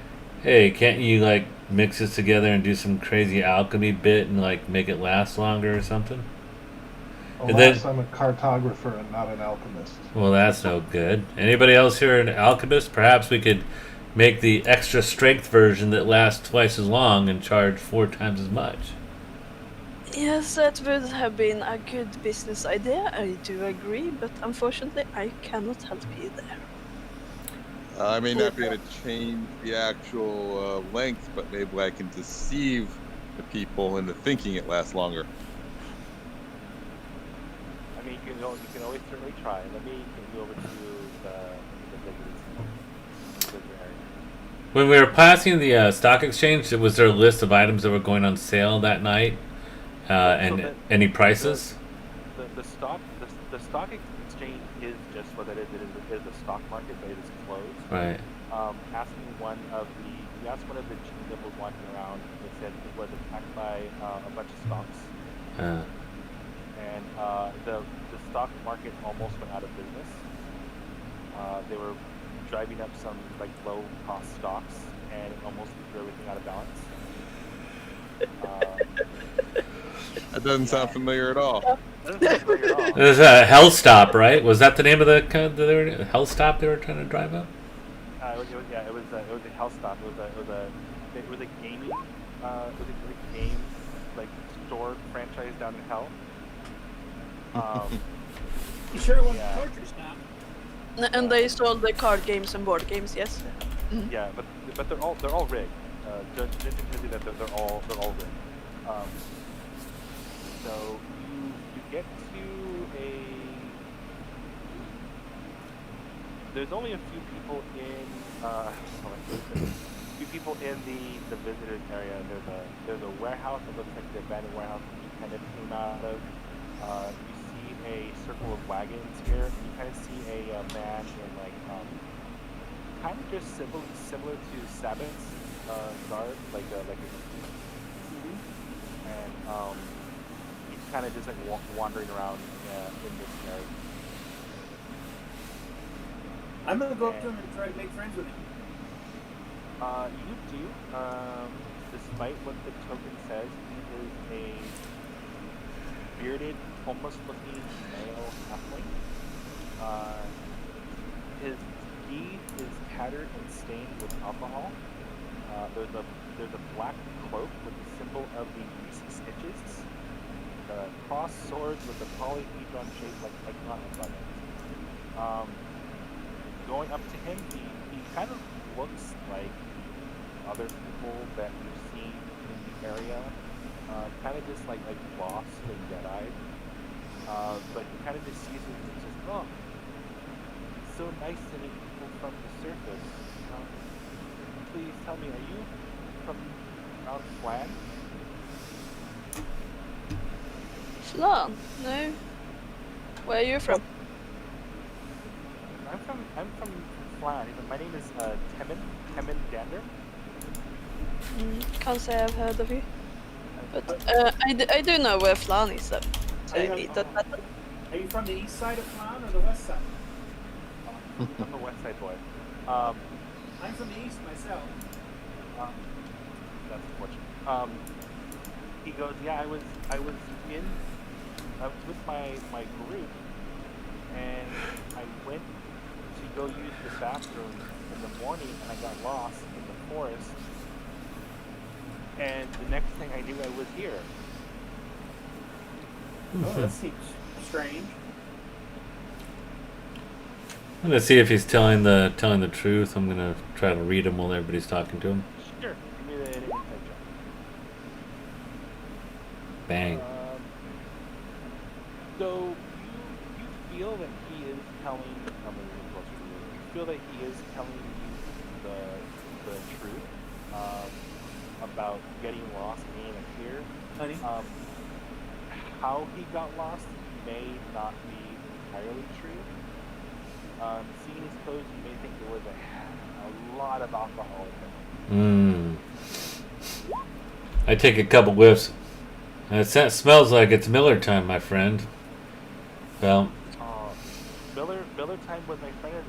hey, can't you like mix this together and do some crazy alchemy bit and like make it last longer or something? And Alas, then- I'm a cartographer and not an alchemist. Well, that's no good. Anybody else here an alchemist? Perhaps we could make the extra strength version that lasts twice as long and charge 4 times as much. Yes, that would have been a good business idea. I do agree, but unfortunately, I cannot help you there. I may not be able to change the actual length, but maybe I can deceive the people into thinking it lasts longer. I mean, you can always certainly try. Let me go over to the visitor area. When we were passing the stock exchange, was there a list of items that were going on sale that night? And any prices? The stock exchange is just what it is. It is a stock market, but it is closed. Right. He asked one of the team that was walking around. They said it was attacked by a bunch of stocks, and the stock market almost went out of business. They were driving up some like low cost stocks, and it almost threw everything out of balance. That doesn't sound familiar at all. Doesn't sound familiar at all. It was a Hellstop, right? Was that the name of the Hellstop they were trying to drive up? It was a Hellstop. It was a gaming game like store franchise down in Hell. You sure it wasn't Yeah. torture now? And they sold the card games and board games. Yes. Yeah, but they're all rigged. Just to tell you that they're all rigged. So you get to there's only a few people in the visitors area. There's a warehouse that looks like the abandoned warehouse that you kind of came out of. You see a circle of wagons here, and you kind of see a man in like kind of just similar to Sabbath's guard, like a and he's kind of just like wandering around in this area. I'm gonna go up to him and try to make friends with him. You do, despite what the token says, he is a bearded, homeless-looking male halfling. His ski is tattered and stained with alcohol. There's a black cloak with the symbol of the greasy stitches. Cross swords with a polyhedron shaped like icon on it. Going up to him, he kind of looks like other people that you've seen in the area, kind of just like lost and dead-eyed. But he kind of just sees it and says, "Oh, it's so nice to meet people from the surface. Please tell me, are you from around Flan?" Flan? No. Where are you from? I'm from Flan. My name is Temin Dander. Can't say I've heard of you. But I do know where Flan is. So it doesn't matter. Are you from the east side of Flan or the west side? I'm the West Side boy. I'm from the east myself. That's unfortunate. He goes, yeah, I was with my group, and I went to go use the bathroom in the morning, and I got lost in the forest. And the next thing I knew, I was here. Oh, that seems strange. I'm gonna see if he's telling the truth. I'm gonna try to read him while everybody's talking to him. Sure, give me the insight check. Bang. So you feel that he is telling. I'm gonna get closer to you. You feel that he is telling you the truth about getting lost and being here. Honey? How he got lost may not be entirely true. Seeing his clothes, you may think there was a lot of alcohol in them. I take a couple whiffs. It smells like it's Miller time, my friend. Well, Miller time was my friend, and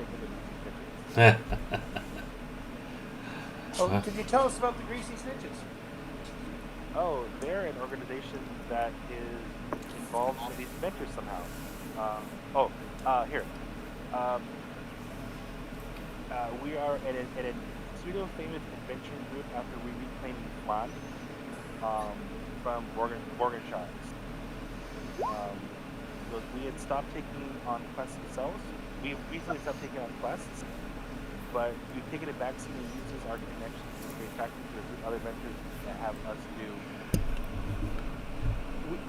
they Oh, could you tell us about the Greasy Snitches? Oh, they're an organization that is involved in these adventures somehow. Here. We are in a pseudo-famous adventure group after we reclaimed Flan from Morganshire. Because we had stopped taking on quests themselves. We recently stopped taking on quests, but we've taken a backseat and uses our connections to create factories or other ventures that have us do.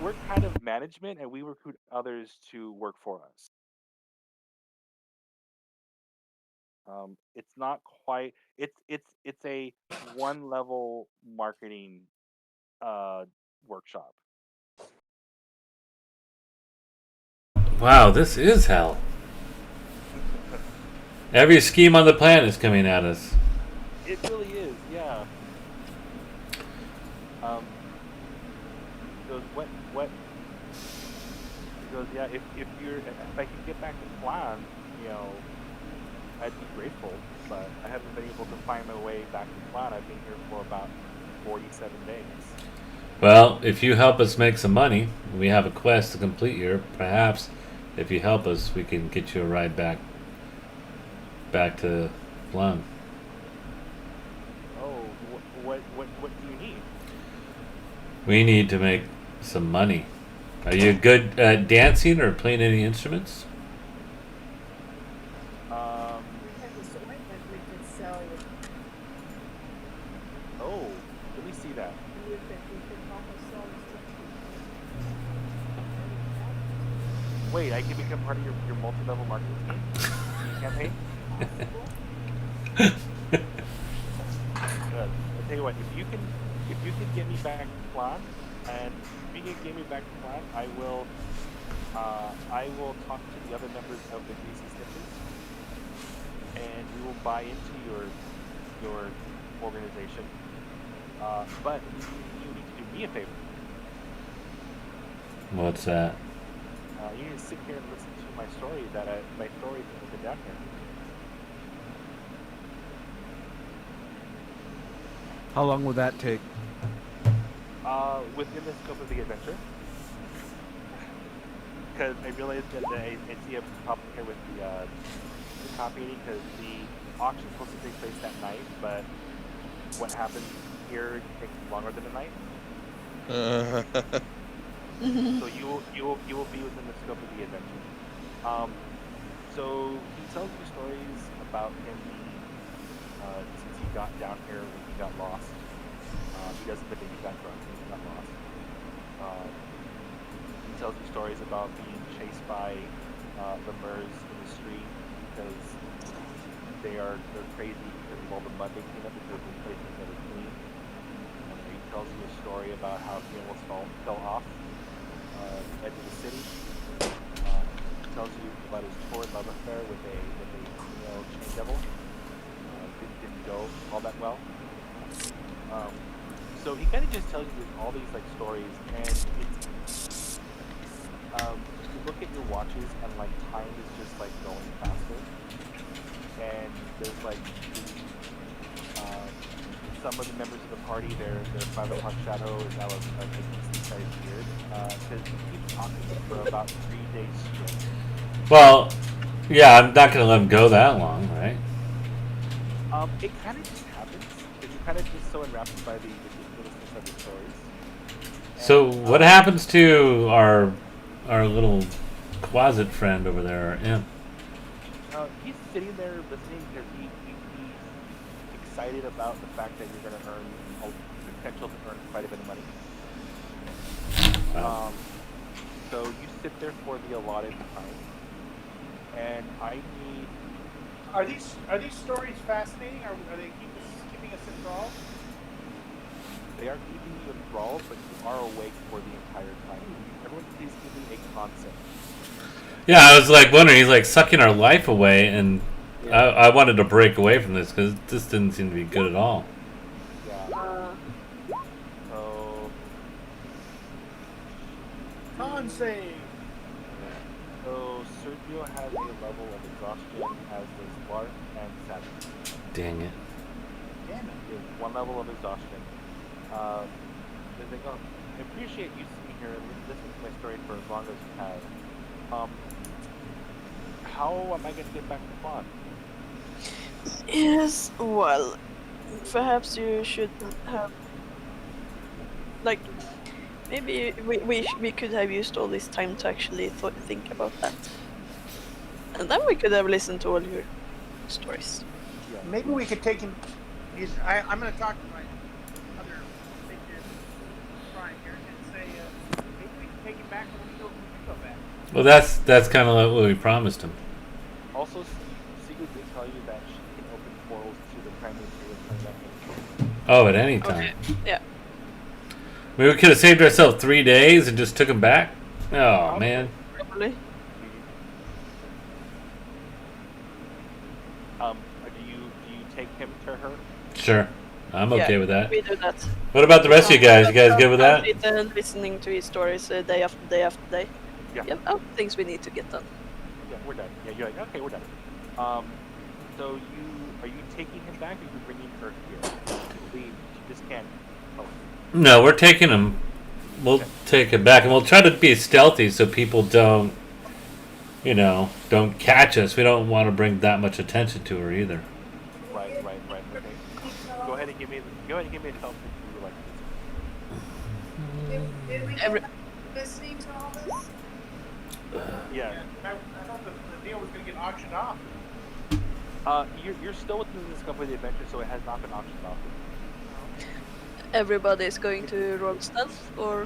We're kind of management, and we recruit others to work for us. It's not quite. It's a one level marketing workshop. wow, this is hell. Every scheme on the planet is coming at us. It really is, yeah. He goes, what? He goes, yeah. If I could get back to Flan, I'd be grateful. But I haven't been able to find my way back to Flan. I've been here for about 47 days. Well, if you help us make some money, we have a quest to complete here. Perhaps, if you help us, we can get you a ride back to Blum. Oh, what do you need? We need to make some money. Are you good at dancing or playing any instruments? We have this ointment we could sell you. Oh, let me see that. We could almost sell this Wait, I can become part of your multi-level marketing scheme? Campaign? Good. I'll tell you what, if you can get me back to Flan, and if you can get me back to Flan, I will talk to the other members of the Greasy Snitches, and we will buy into your organization. But you need to do me a favor. What's that? You need to sit here and listen to my story that I've been down here. How long will that take? Within the scope of the adventure, because I realized that I see a problem here with the copying, because the auction is supposed to take place that night, but what happens here takes longer than a night. So you will be within the scope of the adventure. So he tells you stories about him since he got down here when he got lost. He doesn't think he got drunk when he got lost. He tells you stories about being chased by lemurs in the street because they're crazy because of all the mud they clean up because the place is never clean. And he tells you a story about how he almost fell off the edge of the city. He tells you about his torrid love affair with a female chain devil. Didn't go all that well. So he kind of just tells you all these like stories, and it's you look at your watches and like time is just like going faster, and there's like some of the members of the party, their 5 o'clock shadow is now a decent sized beard. Because he keeps talking for about 3 days straight. Well, yeah, I'm not gonna let him go that long, right? It kind of just happens because you're kind of just so enraptured by the ridiculousness of the stories. So what happens to our little closet friend over there, Imp? He's sitting there listening because he's excited about the fact that you're going to earn the potential to earn quite a bit of money. Wow. So you sit there for the allotted time, and I need. Are these stories fascinating? Are they keeping us enthralled? They are keeping you enthralled, but you are awake for the entire time. Everyone, please give me a concept. Yeah, I was like wondering. He's like sucking our life away, and Yeah. I wanted to break away from this because this didn't seem to be good at all. Yeah. So. Con save. So Sergio has a level of exhaustion, as does Bart and Savage. Dang it. Damn it. He has 1 level of exhaustion. They go, I appreciate you sitting here and listening to my story for as long as you have. How am I going to get back to Fawn? Yes, well, perhaps you should have, like, maybe we could have used all this time to actually think about that. And then we could have listened to all your stories. Yeah. Maybe we could take him. I'm going to talk to my other figure, Brian here, and say maybe we can take him back when we go back. Well, that's kind of like what we promised him. Also, Sigurd did tell you that she can open portals to the primary dimension. Oh, at any time. Okay. Yeah. I mean, we could have saved ourselves 3 days and just took him back. Oh man. Probably. Do you take him to her? Sure, I'm okay with that. We do that. What about the rest of you guys? You guys good with that? Listening to his stories day after day after day. Yeah. Yep. Things we need to get done. Yeah, we're done. Yeah, you're like, okay, we're done. So are you taking him back, or are you bringing her here? You just can't. Oh. No, we're taking him. We'll take him back, and we'll try to be stealthy so people don't catch us. We don't want to bring that much attention to her either. Right. Okay. Go ahead and give me a tell if you would like Did we get listening to all this? this. Yeah. I thought the deal was going to get auctioned off. You're still within the scope of the adventure, so it has not been auctioned off. Everybody is going to roll stealth, or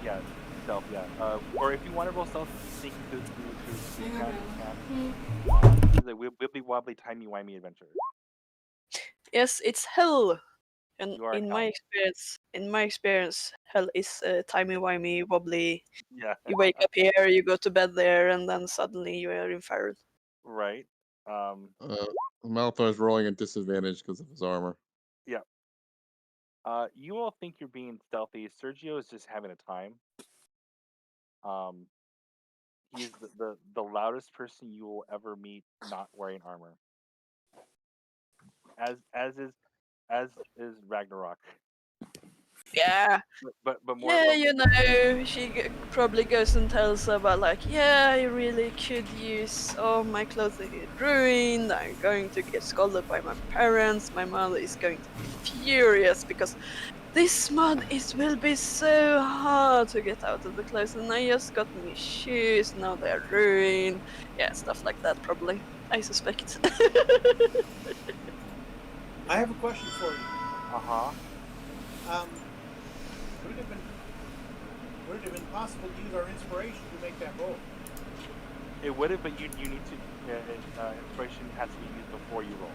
Yeah, stealth, yeah. Or if you want to roll stealth, sneak through you can. The wibbly wobbly timey wimey adventure. yes, it's hell. And You are in hell. my experience, hell is timey wimey wobbly. Yeah. You wake up here, you go to bed there, and then suddenly you are inferred. Right. Malfoy's rolling at disadvantage because of his armor. Yeah. You all think you're being stealthy. Sergio is just having a time. He's the loudest person you will ever meet not wearing armor. As is Ragnarok. Yeah. But more. Yeah, she probably goes and tells about like, yeah, I really could use all my clothes to get ruined. I'm going to get scolded by my parents. My mother is going to be furious because this mud will be so hard to get out of the clothes, and I just got me shoes. Now they're ruined. Yeah, stuff like that probably. I suspect. I have a question for you. Would it have been possible to use our inspiration to make that roll? It would have, but you need to. Inspiration has to be used before you roll.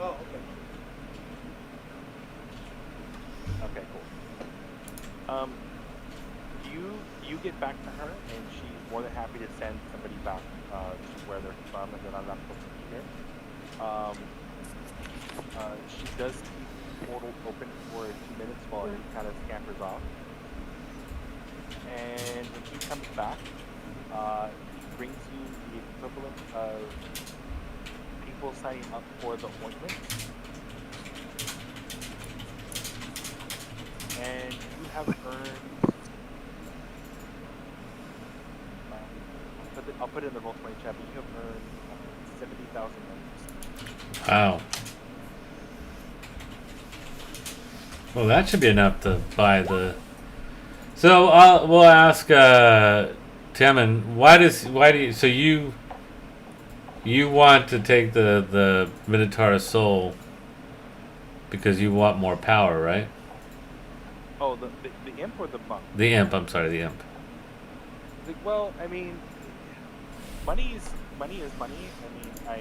Oh, okay. Okay, cool. You get back to her, and she's more than happy to send somebody back to where they're from, and they're not supposed to be here. She does keep the portal open for 2 minutes while he kind of scampers off. And when he comes back, he brings you the equivalent of people signing up for the ointment. and you have earned. I'll put it in the roll 20 chat, but you have earned 70,000 members. Wow. Well, that should be enough to buy the. So we'll ask Timon, why do you? So you want to take the Minotaur soul because you want more power, right? Oh, the imp or the monk? The imp. I'm sorry, the imp. Well, I mean, money is money. I mean, I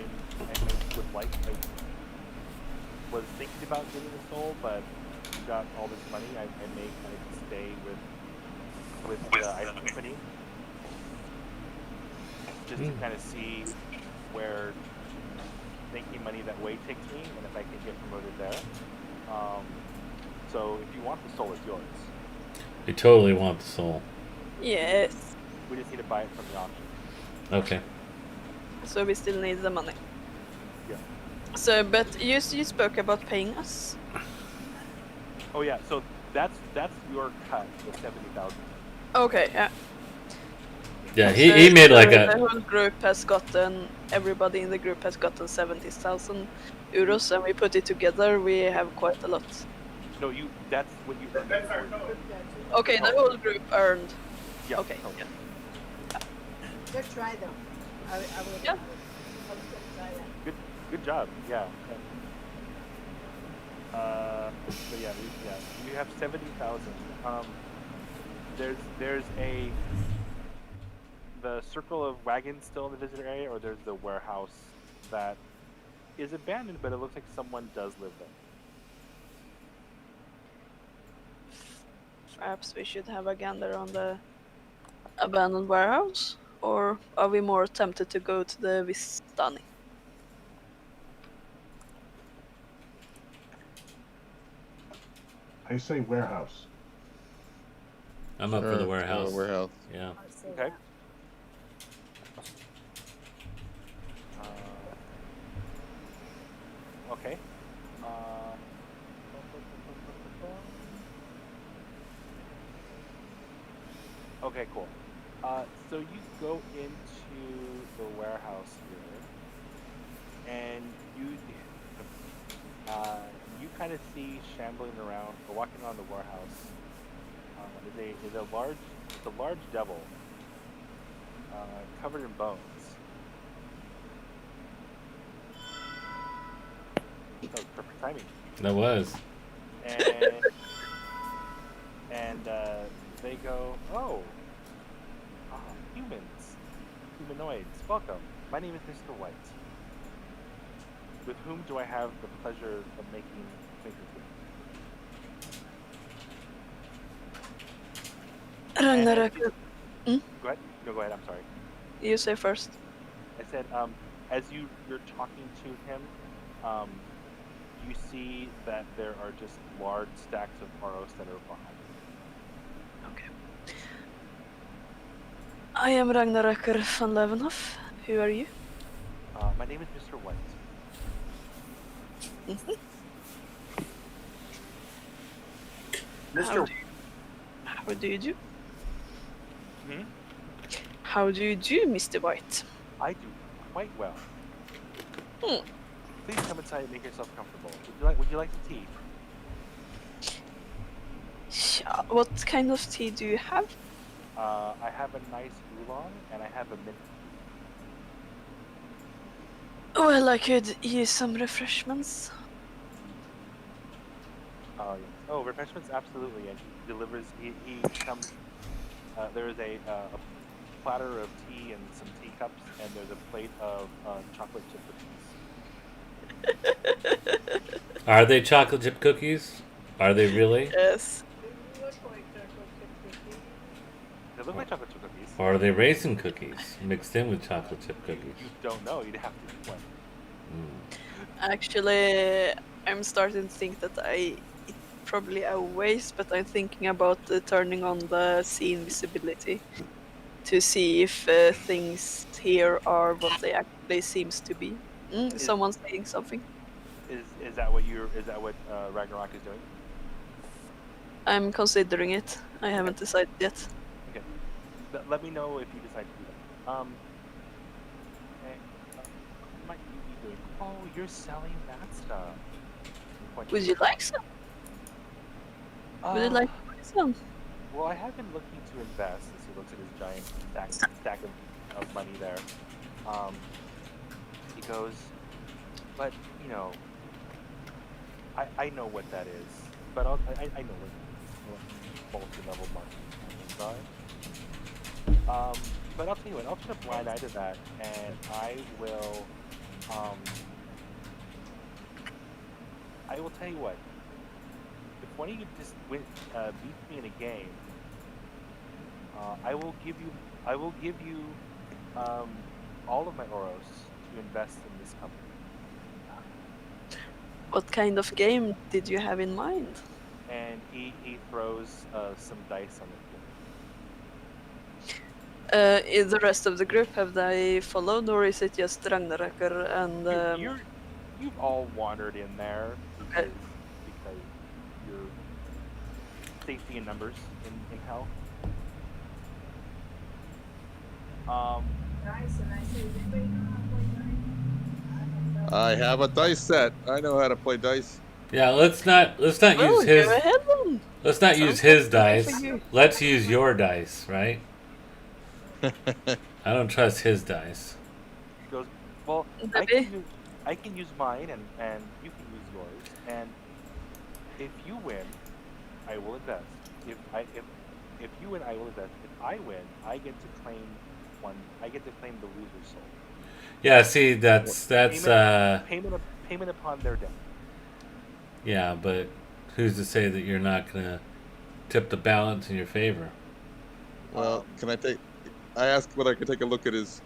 would like. I was thinking about getting the soul, but you got all this money. I may kind of stay with the ice company just to kind of see where making money that way takes me, and if I can get promoted there. So if you want the soul, it's yours. You totally want the soul. Yes. We just need to buy it from the auction. Okay. So we still need the money. Yeah. So, but you spoke about paying us. Oh yeah. So that's your cut, the 70,000. Okay, yeah. Yeah, he made like The a. whole group has gotten, everybody in the group has gotten 70,000 euros, and we put it together, we have quite a lot. No, that's what you earned. That's our code. Okay, the whole group earned. Yeah. Okay, totally. yeah. Good try though. I would. Yeah. I was gonna try that. Good job. Yeah. So yeah, you have 70,000. There's the circle of wagons still in the visitor area, or there's the warehouse that is abandoned, but it looks like someone does live there. Perhaps we should have a gander on the abandoned warehouse, or are we more tempted to go to the Vistani? I say warehouse. I'm up for the warehouse. Warehouse. Yeah. I'd say Okay. that. Okay. Okay, cool. So you go into the warehouse here, and you kind of see shambling around or walking around the warehouse. Is a large devil covered in bones. That was perfect timing. That was. And they go, oh, humanoids, welcome. My name is Mr. White. With whom do I have the pleasure of making acquaintance with? Ragnarok, Go ahead. No, go ahead. I'm sorry. you say first. I said, as you're talking to him, you see that there are just large stacks of Paros that are behind you. Okay. I am Ragnarok van Leeuwenhof. Who are you? My name is Mr. White. Mr. How do you do? Hmm? How do you do, Mr. White? I do quite well. Hmm. Please come inside and make yourself comfortable. Would you like the tea? What kind of tea do you have? I have a nice oolong and I have a mint. Well, I could use some refreshments. Yes. Oh, refreshments, absolutely. And he delivers. He comes. There is a platter of tea and some teacups, and there's a plate of chocolate chip cookies. Are they chocolate chip cookies? Are they really? Yes. They look like chocolate chip cookies. They look like chocolate chip cookies. Or are they raisin cookies mixed in with chocolate chip cookies? You don't know. You'd have to eat one. Actually, I'm starting to think that it's probably a waste, but I'm thinking about turning on the scene visibility to see if things here are what they actually seems to be. Someone's saying something. Is that what Ragnarok is doing? I'm considering it. I haven't decided yet. Okay. Let me know if you decide to do that. What might you be doing? Oh, you're selling that stuff. Point to Would the you shop. like some? Would you like to buy some? Well, I have been looking to invest as he looks at his giant stack of money there. He goes, but you know, I know what that is, but I know what multi-level marketing campaigns are. But I'll tell you what, I'll turn a blind eye to that, and I will tell you what. If one of you just beats me in a game, I will give you all of my Oros to invest in this company. What kind of game did you have in mind? And he throws some dice on the Is the rest of the group, have they followed, or is it just Ragnaröker and You've all wandered in there because you're safety in numbers in hell. Dice, and I say, does anybody know how to play dice? I I have a dice set. I know how to play dice. Yeah, let's not oh, use go his. ahead then. Let's not Sounds use his like a dice. for you. Let's use your dice, right? I don't trust his dice. He goes, well, Debbie? I can use mine, and you can use yours. And if you win, I will invest. If you win, I will invest. If I win, I get to claim one. I get to claim the loser's soul. Yeah, see, that's Payment upon their death. yeah, but who's to say that you're not gonna tip the balance in your favor? Well, can I take? I asked whether I could take a look at his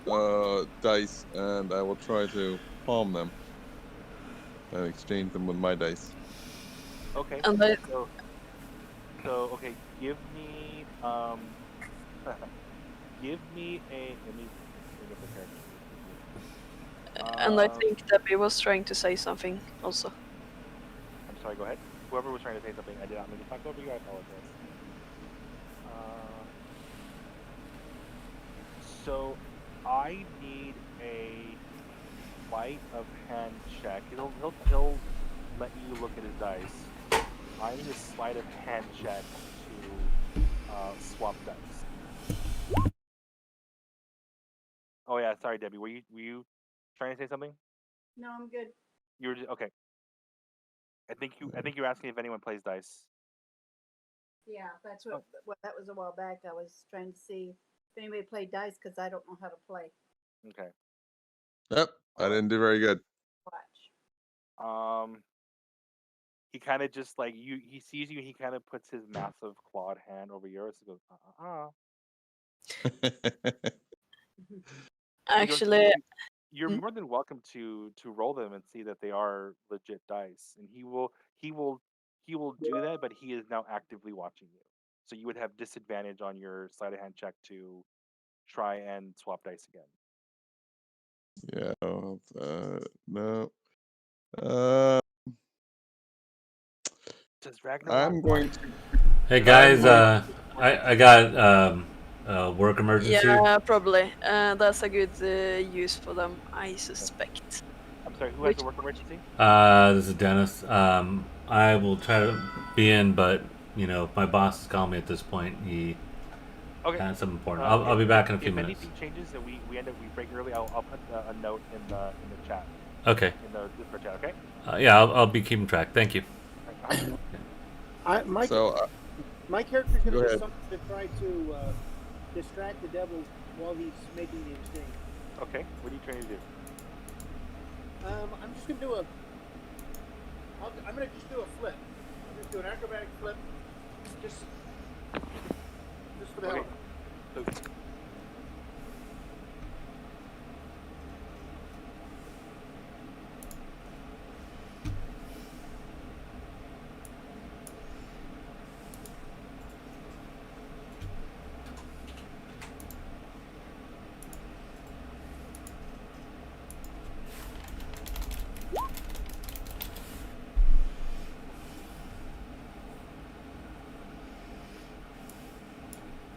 dice, and I will try to palm them and exchange them with my dice. Okay. And I, So okay, give me give me a let me bring up the character. and I think Debbie was trying to say something also. I'm sorry. Go ahead. Whoever was trying to say something, I did not mean to talk over you. I apologize. So I need a sleight of hand check. He'll let you look at his dice. I need a sleight of hand check to swap dice. Oh yeah, sorry, Debbie. Were you trying to say something? No, I'm good. You were okay. I think you're asking if anyone plays dice. Yeah, that's what. Well, that was a while back. I was trying to see if anybody played dice because I don't know how to play. Okay. Yep, I didn't do very good. Watch. He kind of just like he sees you. He kind of puts his massive clawed hand over yours. He goes, Actually, You're more than welcome to roll them and see that they are legit dice, and he will do that, but he is now actively watching you, so you would have disadvantage on your sleight of hand check to try and swap dice again. Yeah. No. Does Ragnarok I'm going to. Hey guys, I got work emergency. yeah, probably. That's a good use for them, I suspect. I'm sorry, who has the work emergency? This is Dennis. I will try to be in, but you know, if my boss is calling me at this point, he Okay. has something important. I'll be back in a few minutes. If anything changes and we break early, I'll put a note in the chat. Okay. In the Discord chat, okay? Yeah, I'll be keeping track. Thank you. My character's Go gonna do ahead. something to try to distract the devil while he's making the exchange. Okay. What are you trying to do? I'm just gonna do I'm gonna just do a flip. I'm just do an acrobatic flip. Just